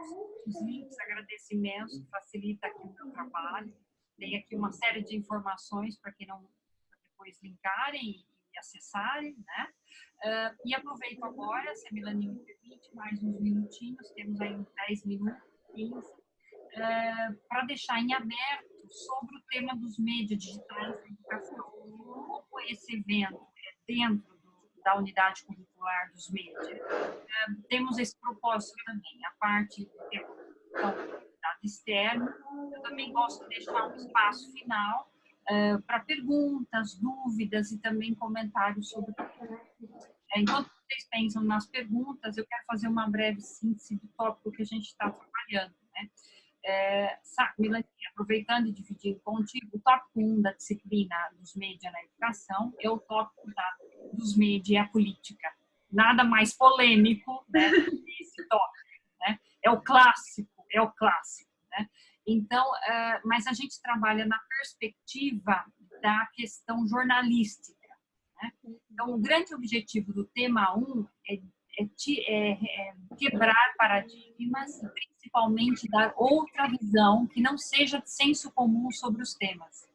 os links, agradeço imenso, facilita aqui o meu trabalho. Tem aqui uma série de informações para quem não depois linkarem e acessarem, né? E aproveito agora, se a Melanie me permite, mais uns minutinhos, temos aí uns 10 minutos, 15, para deixar em aberto sobre o tema dos mídias digitais da educação. Como esse evento é dentro da unidade curricular dos mídias, temos esse propósito também, a parte da unidade externa. Eu também gosto de deixar um espaço final para perguntas, dúvidas e também comentários sobre o tema. Enquanto vocês pensam nas perguntas, eu quero fazer uma breve síntese do tópico que a gente está trabalhando, né? Melanie, aproveitando e dividindo contigo, o tópico 1 da disciplina dos mídias na educação é o tópico dos mídias e a política. Nada mais polêmico, né, que esse tópico, né? É o clássico, né? Então, mas a gente trabalha na perspectiva da questão jornalística, né? Então, o grande objetivo do tema 1 é quebrar paradigmas e principalmente dar outra visão que não seja de senso comum sobre os temas.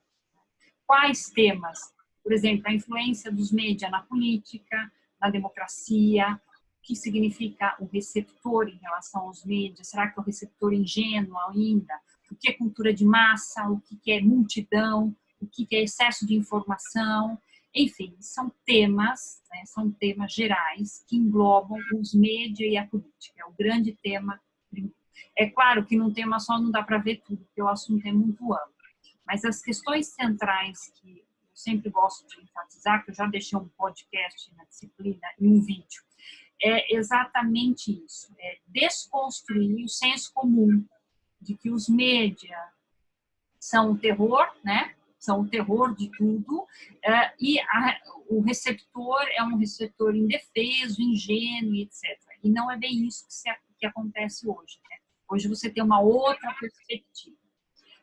Quais temas? Por exemplo, a influência dos mídias na política, na democracia, o que significa o receptor em relação aos mídias, será que é o receptor ingênuo ainda? O que é cultura de massa, o que é multidão, o que é excesso de informação. Enfim, são temas, né, são temas gerais que englobam os mídias e a política. É o grande tema. É claro que num tema só não dá para ver tudo, porque o assunto é muito amplo. Mas as questões centrais que eu sempre gosto de enfatizar, que eu já deixei um podcast na disciplina e um vídeo, é exatamente isso. É desconstruir o senso comum de que os mídias são o terror, né? São o terror de tudo, e o receptor é um receptor indefeso, ingênuo, etc. E não é bem isso que acontece hoje, né? Hoje você tem uma outra perspectiva.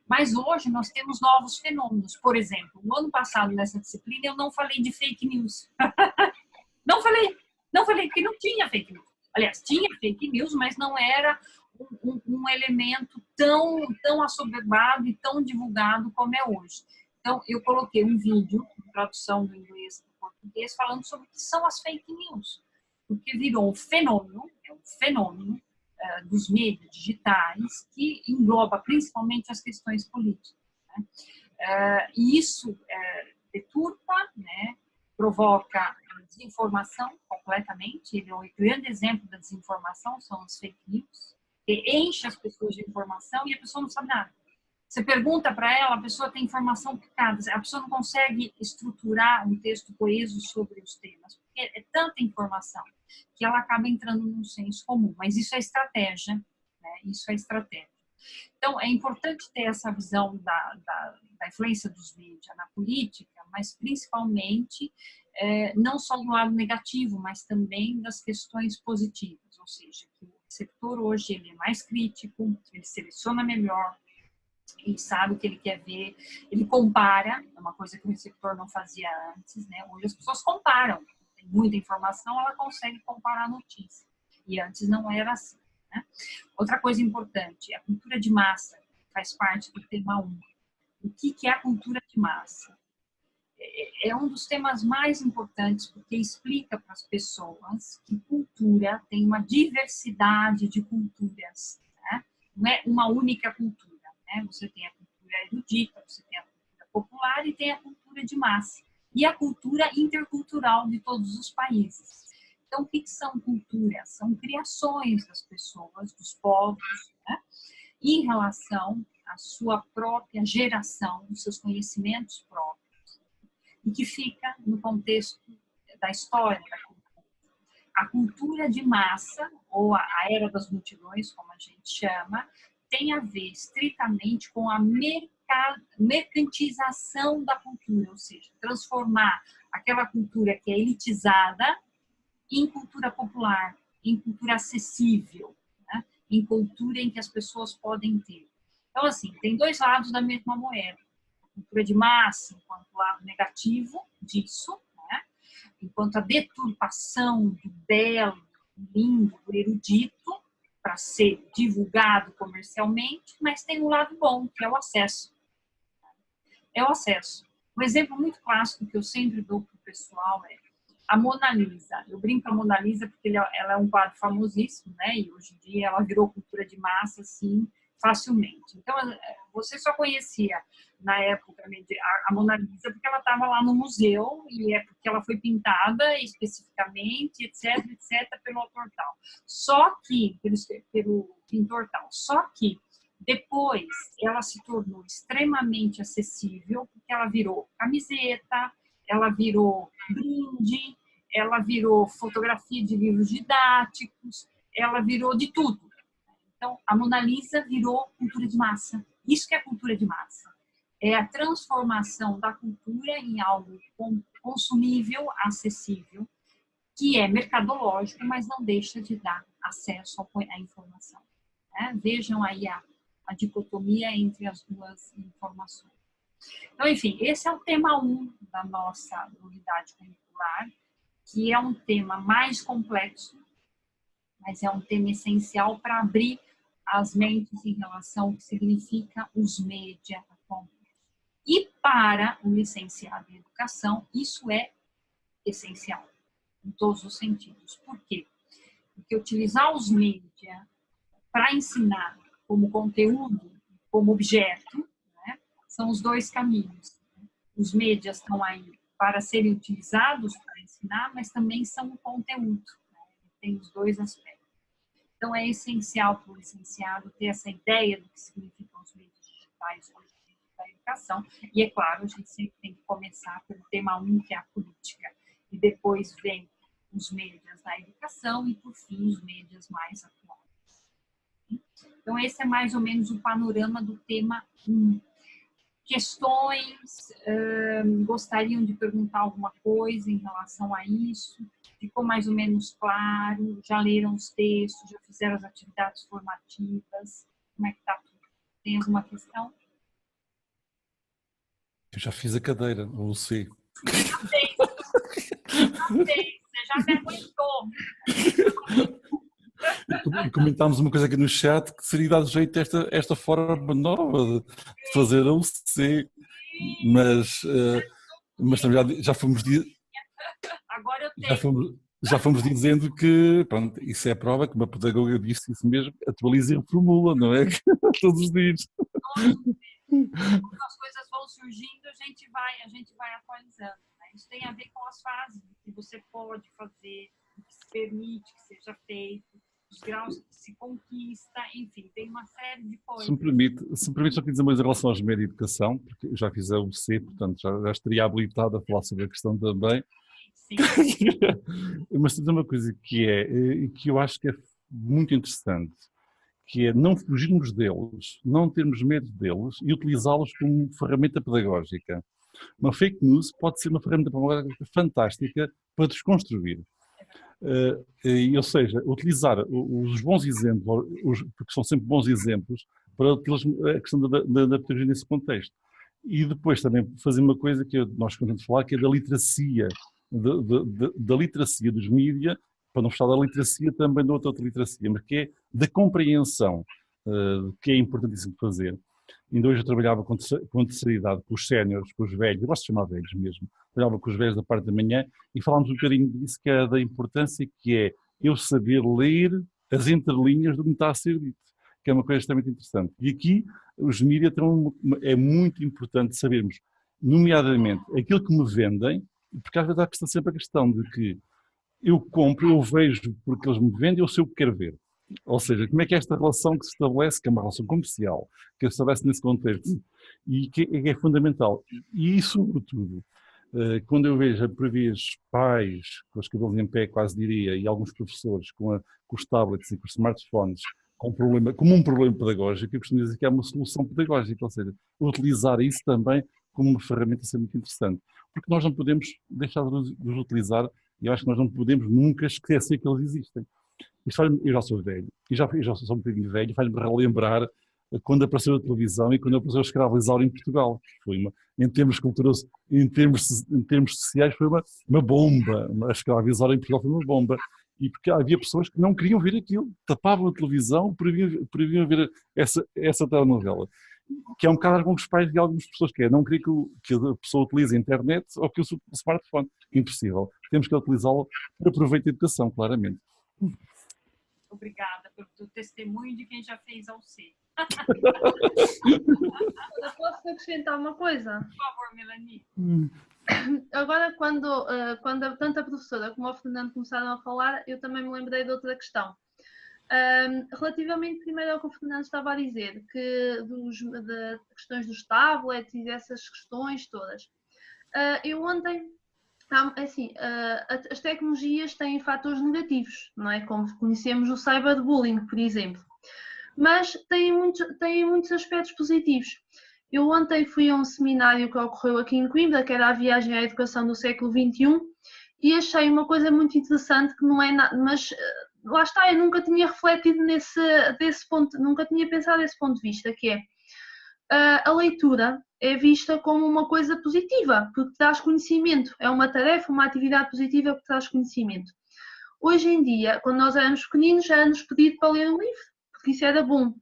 Mas hoje nós temos novos fenômenos. Por exemplo, no ano passado, nessa disciplina, eu não falei de fake news. Não falei, porque não tinha fake news. Aliás, tinha fake news, mas não era um elemento tão assoberbado e tão divulgado como é hoje. Então, eu coloquei um vídeo, tradução do inglês para o português, falando sobre o que são as fake news. Porque virou um fenômeno, dos mídias digitais, que engloba principalmente as questões políticas, né? E isso deturpa, né? Provoca desinformação completamente. Ele é um grande exemplo da desinformação, são as fake news, que enche as pessoas de informação e a pessoa não sabe nada. Você pergunta para ela, a pessoa tem informação picada, a pessoa não consegue estruturar um texto coeso sobre os temas, porque é tanta informação que ela acaba entrando num senso comum. Mas isso é estratégia, né? Isso é estratégia. Então, é importante ter essa visão da influência dos mídias na política, mas principalmente, não só do lado negativo, mas também das questões positivas, ou seja, que o receptor hoje ele é mais crítico, ele seleciona melhor, ele sabe o que ele quer ver, ele compara, é uma coisa que o receptor não fazia antes, né? Hoje as pessoas comparam, tem muita informação, ela consegue comparar a notícia, e antes não era assim, né? Outra coisa importante, a cultura de massa faz parte do tema 1. O que é a cultura de massa? É um dos temas mais importantes, porque explica para as pessoas que cultura tem uma diversidade de culturas, né? Não é uma única cultura. Você tem a cultura erudita, você tem a cultura popular e tem a cultura de massa. E a cultura intercultural de todos os países. Então, o que são culturas? São criações das pessoas, dos povos, né? Em relação à sua própria geração, dos seus conhecimentos próprios. E que fica no contexto da história da cultura. A cultura de massa, ou a era das multidões, como a gente chama, tem a ver estritamente com a mercantilização da cultura, ou seja, transformar aquela cultura que é elitizada em cultura popular, em cultura acessível, né? Em cultura em que as pessoas podem ter. Então, assim, tem dois lados da mesma moeda. A cultura de massa, enquanto lado negativo disso, né? Enquanto a deturpação do belo, do lindo, do erudito, para ser divulgado comercialmente, mas tem um lado bom, que é o acesso. É o acesso. Um exemplo muito clássico que eu sempre dou para o pessoal é a Mona Lisa. Eu brinco com a Mona Lisa porque ela é um quadro famosíssimo, né? E hoje em dia ela virou cultura de massa, assim, facilmente. Então, você só conhecia na época a Mona Lisa porque ela estava lá no museu e é porque ela foi pintada especificamente, etc, etc, pelo autor tal. Só que, pelo pintor tal. Só que depois ela se tornou extremamente acessível porque ela virou camiseta, ela virou brinde, ela virou fotografia de livros didáticos, ela virou de tudo. Então, a Mona Lisa virou cultura de massa. Isso que é cultura de massa. É a transformação da cultura em algo consumível, acessível, que é mercadológico, mas não deixa de dar acesso à informação. Né? Vejam aí a dicotomia entre as duas informações. Então, enfim, esse é o tema 1 da nossa unidade curricular, que é um tema mais complexo, mas é um tema essencial para abrir as mentes em relação ao que significa os média atualmente. E para o licenciado em educação, isso é essencial, em todos os sentidos. Por quê? Porque utilizar os média para ensinar como conteúdo, como objeto, são os dois caminhos. Os médias estão aí para serem utilizados para ensinar, mas também são um conteúdo. Tem os dois aspectos. Então, é essencial para o licenciado ter essa ideia do que significam os meios digitais hoje da educação. E, é claro, a gente sempre tem que começar pelo tema 1, que é a política. E depois vem os médias da educação e, por fim, os médias mais atuais. Então, esse é mais ou menos o panorama do tema 1. Questões, gostariam de perguntar alguma coisa em relação a isso? Ficou mais ou menos claro? Já leram os textos? Já fizeram as atividades formativas? Como é que está tudo? Tem alguma questão? Eu já fiz a cadeira, o C. Você já me aguentou. E comentámos uma coisa aqui no chat que seria dado jeito a esta forma nova de fazer a UC, mas também já fomos Agora eu tenho. já fomos dizendo que pronto, isso é a prova que uma pedagoga disse isso mesmo, atualiza e reformula, não é? Todos os dias. Quando as coisas vão surgindo, a gente vai atualizando. Né? Isso tem a ver com as fases que você pode fazer, o que se permite que seja feito, os graus que se conquista, enfim, tem uma série de coisas. Se me permite, só queria dizer uma coisa em relação aos meios de educação, porque eu já fiz a UC, portanto já estaria habilitado a falar sobre a questão também. Sim. Mas tem uma coisa que eu acho que é muito interessante, que é não fugirmos deles, não termos medo deles e utilizá-los como ferramenta pedagógica. Uma fake news pode ser uma ferramenta pedagógica fantástica para desconstruir. Ou seja, utilizar os bons exemplos, porque são sempre bons exemplos, para a questão da pedagogia nesse contexto. E depois também fazer uma coisa que nós gostamos de falar, que é da literacia, da literacia dos mídias, para não falar da literacia também da outra literacia, mas que é da compreensão, que é importantíssimo fazer. Ainda hoje eu trabalhava com terceira idade, com os séniores, com os velhos, eu gosto de chamar velhos mesmo, trabalhava com os velhos da parte da manhã e falámos um bocadinho disso, que é da importância que é eu saber ler as entrelinhas do que me está a ser dito, que é uma coisa extremamente interessante. E aqui os mídias é muito importante sabermos, nomeadamente, aquilo que me vendem, porque às vezes há sempre a questão de que eu compro, eu vejo porque eles me vendem, eu sei o que quero ver. Ou seja, como é que é esta relação que se estabelece, que é uma relação comercial, que se estabelece nesse contexto, e que é fundamental. E, sobretudo, quando eu vejo, por vezes, pais com os cabelos em pé, quase diria, e alguns professores com os tablets e com os smartphones, como um problema pedagógico, eu costumo dizer que é uma solução pedagógica, ou seja, utilizar isso também como uma ferramenta sempre muito interessante. Porque nós não podemos deixar de os utilizar e eu acho que nós não podemos nunca esquecer que eles existem. Eu já sou velho, eu já sou um bocadinho velho, faz-me relembrar quando apareceu a televisão e quando apareceu a escravizaura em Portugal. Foi em termos culturais, em termos sociais, foi uma bomba. A escravizaura em Portugal foi uma bomba. E porque havia pessoas que não queriam ver aquilo, tapavam a televisão, proibiam ver essa telenovela. Que é um bocado com os pais de algumas pessoas, que é não querer que a pessoa utilize a internet ou que o smartphone. Impossível. Temos que utilizá-lo para proveito da educação, claramente. Obrigada pelo testemunho de quem já fez ao C. Eu posso acrescentar uma coisa? Por favor, Melanie. Agora, quando tanto a professora como o Fernando começaram a falar, eu também me lembrei de outra questão. Relativamente primeiro ao que o Fernando estava a dizer, de questões dos tablets e dessas questões todas. Eu ontem, assim, as tecnologias têm fatores negativos, não é? Como conhecemos o cyberbullying, por exemplo. Mas têm muitos aspectos positivos. Eu ontem fui a um seminário que ocorreu aqui em Coimbra, que era a viagem à educação do século XXI, e achei uma coisa muito interessante que não é nada, mas lá está, eu nunca tinha refletido desse ponto, nunca tinha pensado desse ponto de vista, que é a leitura é vista como uma coisa positiva, porque traz conhecimento, é uma tarefa, uma atividade positiva que traz conhecimento. Hoje em dia, quando nós éramos pequeninos, já era-nos pedido para ler um livro, porque isso era bom.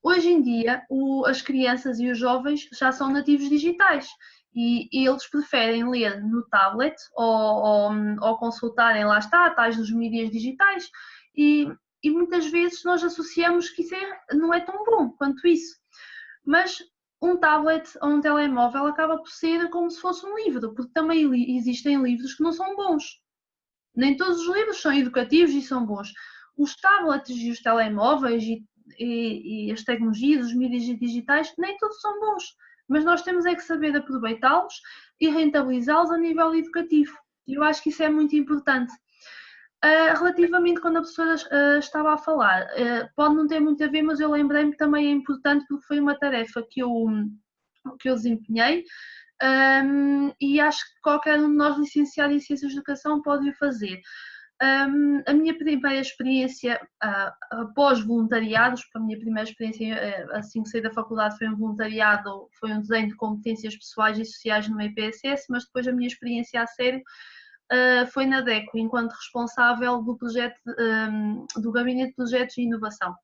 Hoje em dia, as crianças e os jovens já são nativos digitais e eles preferem ler no tablet ou consultarem, lá está, tais dos mídias digitais e muitas vezes nós associamos que isso não é tão bom quanto isso. Mas um tablet ou um telemóvel acaba por ser como se fosse um livro, porque também existem livros que não são bons. Nem todos os livros são educativos e são bons. Os tablets e os telemóveis e as tecnologias, os mídias digitais, nem todos são bons, mas nós temos é que saber aproveitá-los e rentabilizá-los a nível educativo. Eu acho que isso é muito importante. Relativamente quando a professora estava a falar, pode não ter muito a ver, mas eu lembrei-me que também é importante porque foi uma tarefa que eu desempenhei e acho que qualquer um de nós licenciado em Ciências de Educação pode o fazer. A minha primeira experiência após voluntariados, porque a minha primeira experiência assim que saí da faculdade foi um voluntariado, foi um desenho de competências pessoais e sociais no IPSS, mas depois a minha experiência a sério foi na DECO, enquanto responsável do projeto, do Gabinete de Projetos de Inovação.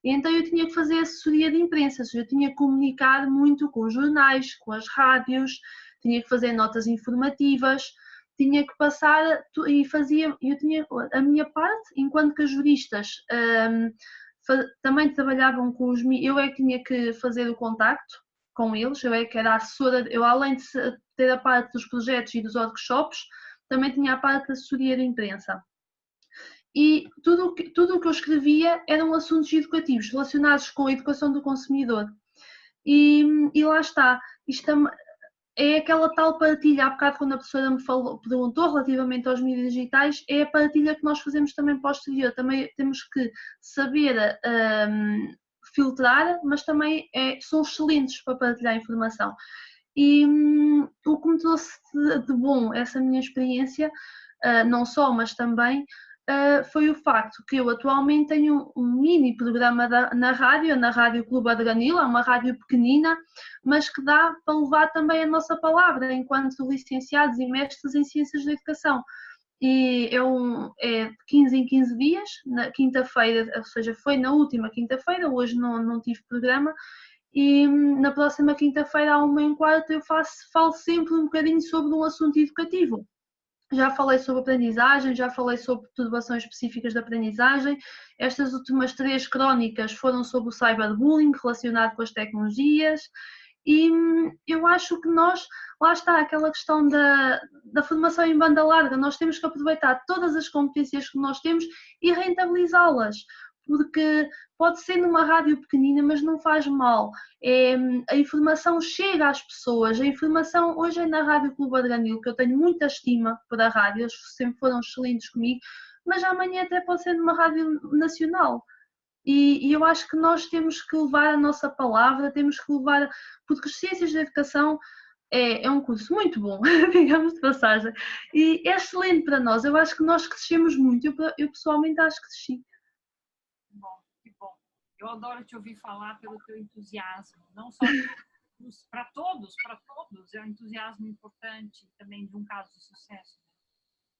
E então eu tinha que fazer assessoria de imprensa, eu tinha que comunicar muito com os jornais, com as rádios, tinha que fazer notas informativas, tinha que passar e eu tinha a minha parte, enquanto que as juristas também trabalhavam com eu é que tinha que fazer o contacto com eles, eu é que era a assessora, eu além de ter a parte dos projetos e dos workshops, também tinha a parte da assessoria de imprensa. E tudo o que eu escrevia eram assuntos educativos relacionados com a educação do consumidor. E lá está, isto é aquela tal partilha, há bocado quando a professora me perguntou relativamente aos mídias digitais, é a partilha que nós fazemos também para o exterior. Também temos que saber filtrar, mas também são excelentes para partilhar informação. E o que me trouxe de bom essa minha experiência, não só, mas também, foi o facto que eu atualmente tenho um mini programa na Rádio Clube Adranil, é uma rádio pequenina, mas que dá para levar também a nossa palavra enquanto licenciados e mestres em Ciências da Educação. E é de 15 em 15 dias, na quinta-feira, ou seja, foi na última quinta-feira, hoje não tive programa, e na próxima quinta-feira, à 1h15, eu falo sempre um bocadinho sobre um assunto educativo. Já falei sobre aprendizagem, já falei sobre perturbações específicas da aprendizagem. Estas últimas 3 crónicas foram sobre o cyberbullying relacionado com as tecnologias. E eu acho que lá está aquela questão da formação em banda larga, nós temos que aproveitar todas as competências que nós temos e rentabilizá-las. Porque pode ser numa rádio pequenina, mas não faz mal. A informação chega às pessoas, a informação hoje é na Rádio Clube Adranil, que eu tenho muita estima por a rádio, eles sempre foram excelentes comigo, mas amanhã até pode ser numa rádio nacional. E eu acho que nós temos que levar a nossa palavra, temos que levar, porque as Ciências da Educação é um curso muito bom, digamos de passagem, e é excelente para nós. Eu acho que nós crescemos muito, eu pessoalmente acho que cresci. Que bom, que bom. Eu adoro te ouvir falar pelo teu entusiasmo, não só para todos, é um entusiasmo importante também de um caso de sucesso.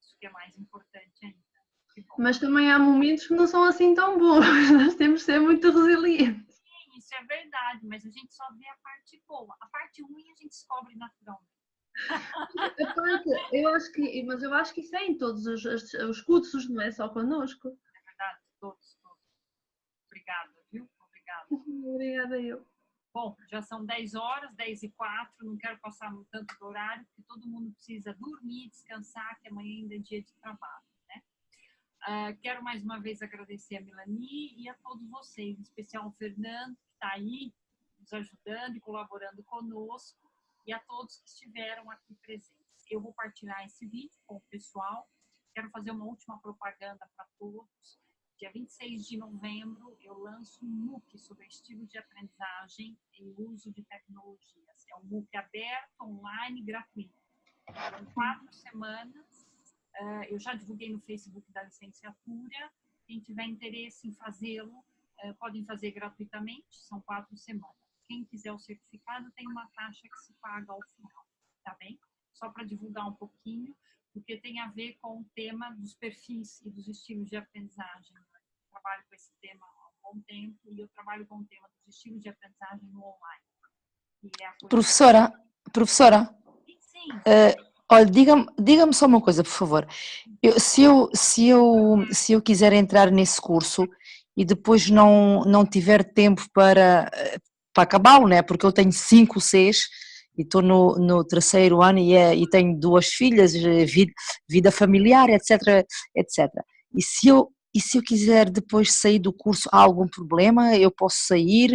Isso que é mais importante ainda. Mas também há momentos que não são assim tão bons, nós temos que ser muito resilientes. Sim, isso é verdade, mas a gente só vê a parte boa. A parte ruim a gente descobre naturalmente. Mas eu acho que isso é em todos os cursos, não é só connosco. É verdade, todos. Obrigada, viu? Obrigada. Obrigada eu. Bom, já são 10 horas, 10h04, não quero passar tanto do horário, porque todo mundo precisa dormir, descansar, que amanhã ainda é dia de trabalho. Quero mais uma vez agradecer a Melanie e a todos vocês, em especial o Fernando, que está aí nos ajudando e colaborando conosco, e a todos que estiveram aqui presentes. Eu vou partilhar esse vídeo com o pessoal. Quero fazer uma última propaganda para todos. Dia 26 de novembro, eu lanço um MOOC sobre estilo de aprendizagem e uso de tecnologias. É um MOOC aberto, online, gratuito. São 4 semanas. Eu já divulguei no Facebook da licenciatura. Quem tiver interesse em fazê-lo, podem fazer gratuitamente, são 4 semanas. Quem quiser o certificado, tem uma taxa que se paga ao final, tá bem? Só para divulgar um pouquinho, porque tem a ver com o tema dos perfis e dos estilos de aprendizagem. Eu trabalho com esse tema há um bom tempo e eu trabalho com o tema dos estilos de aprendizagem no online. Professora, Sim. olha, diga-me só uma coisa, por favor. Se eu quiser entrar nesse curso e depois não tiver tempo para acabá-lo, né? Porque eu tenho 5, 6 e estou no terceiro ano e tenho 2 filhas, vida familiar, etc, etc. E se eu quiser depois sair do curso, há algum problema? Eu posso sair?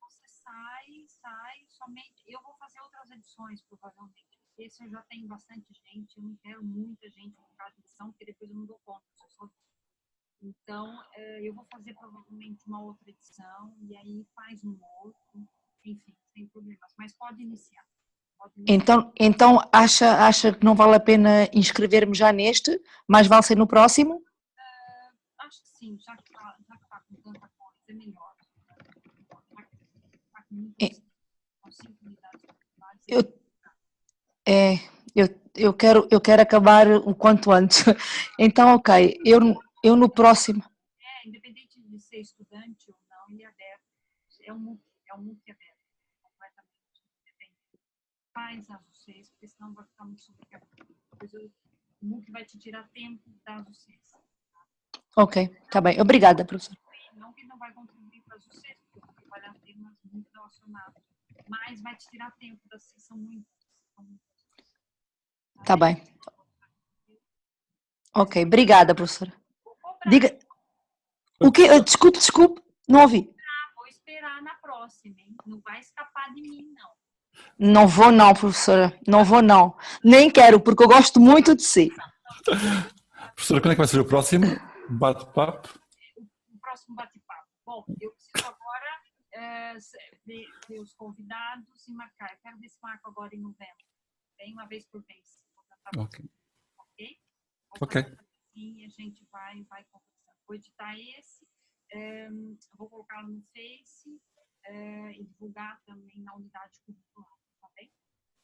Você sai, somente... Eu vou fazer outras edições, provavelmente. Esse eu já tenho bastante gente, eu não quero muita gente por cada edição, porque depois eu não dou conta. Então, eu vou fazer provavelmente uma outra edição, e aí faz um outro, enfim, sem problemas. Mas pode iniciar. Então acha que não vale a pena inscrever-me já neste? Mais vale ser no próximo? Acho que sim, já que está com tanta coisa, é melhor. Está com muitas, com 5 unidades. Eu quero acabar o quanto antes. Então, ok, eu no próximo. Independente de ser estudante ou não, ele é aberto. É um MOOC aberto, completamente independente. Faz as vocês, porque senão vai ficar muito sobrecarregado. Depois o MOOC vai te tirar tempo das vocês. Ok, tá bem. Obrigada, professora. Não que não vai contribuir para vocês, porque eu vou trabalhar temas muito relacionados, mas vai te tirar tempo das vocês, são muitas. Tá bem. Ok, obrigada, professora. Diga. O quê? Desculpe, não ouvi. Vou esperar na próxima, hein? Não vai escapar de mim, não. Não vou não, professora. Não vou não. Nem quero, porque eu gosto muito de si. Professora, quando é que vai ser o próximo bate-papo? O próximo bate-papo. Bom, eu preciso agora ver os convidados e marcar. Eu quero ver se marco agora em novembro. Bem, uma vez por mês. Ok. Ok? E a gente vai conversando. Vou editar esse, vou colocá-lo no Face e divulgar também na unidade curricular, tá bem?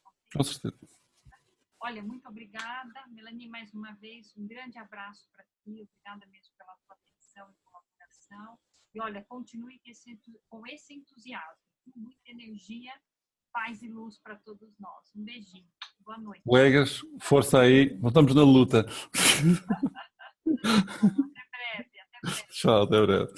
Okay? Com certeza. Olha, muito obrigada. Melanie, mais uma vez, um grande abraço para ti. Obrigada mesmo pela tua atenção e colaboração. E olha, continue com esse entusiasmo, com muita energia, paz e luz para todos nós. Um beijinho. Boa noite. Colegas, força aí, voltamos na luta. Até breve. Tchau, até breve.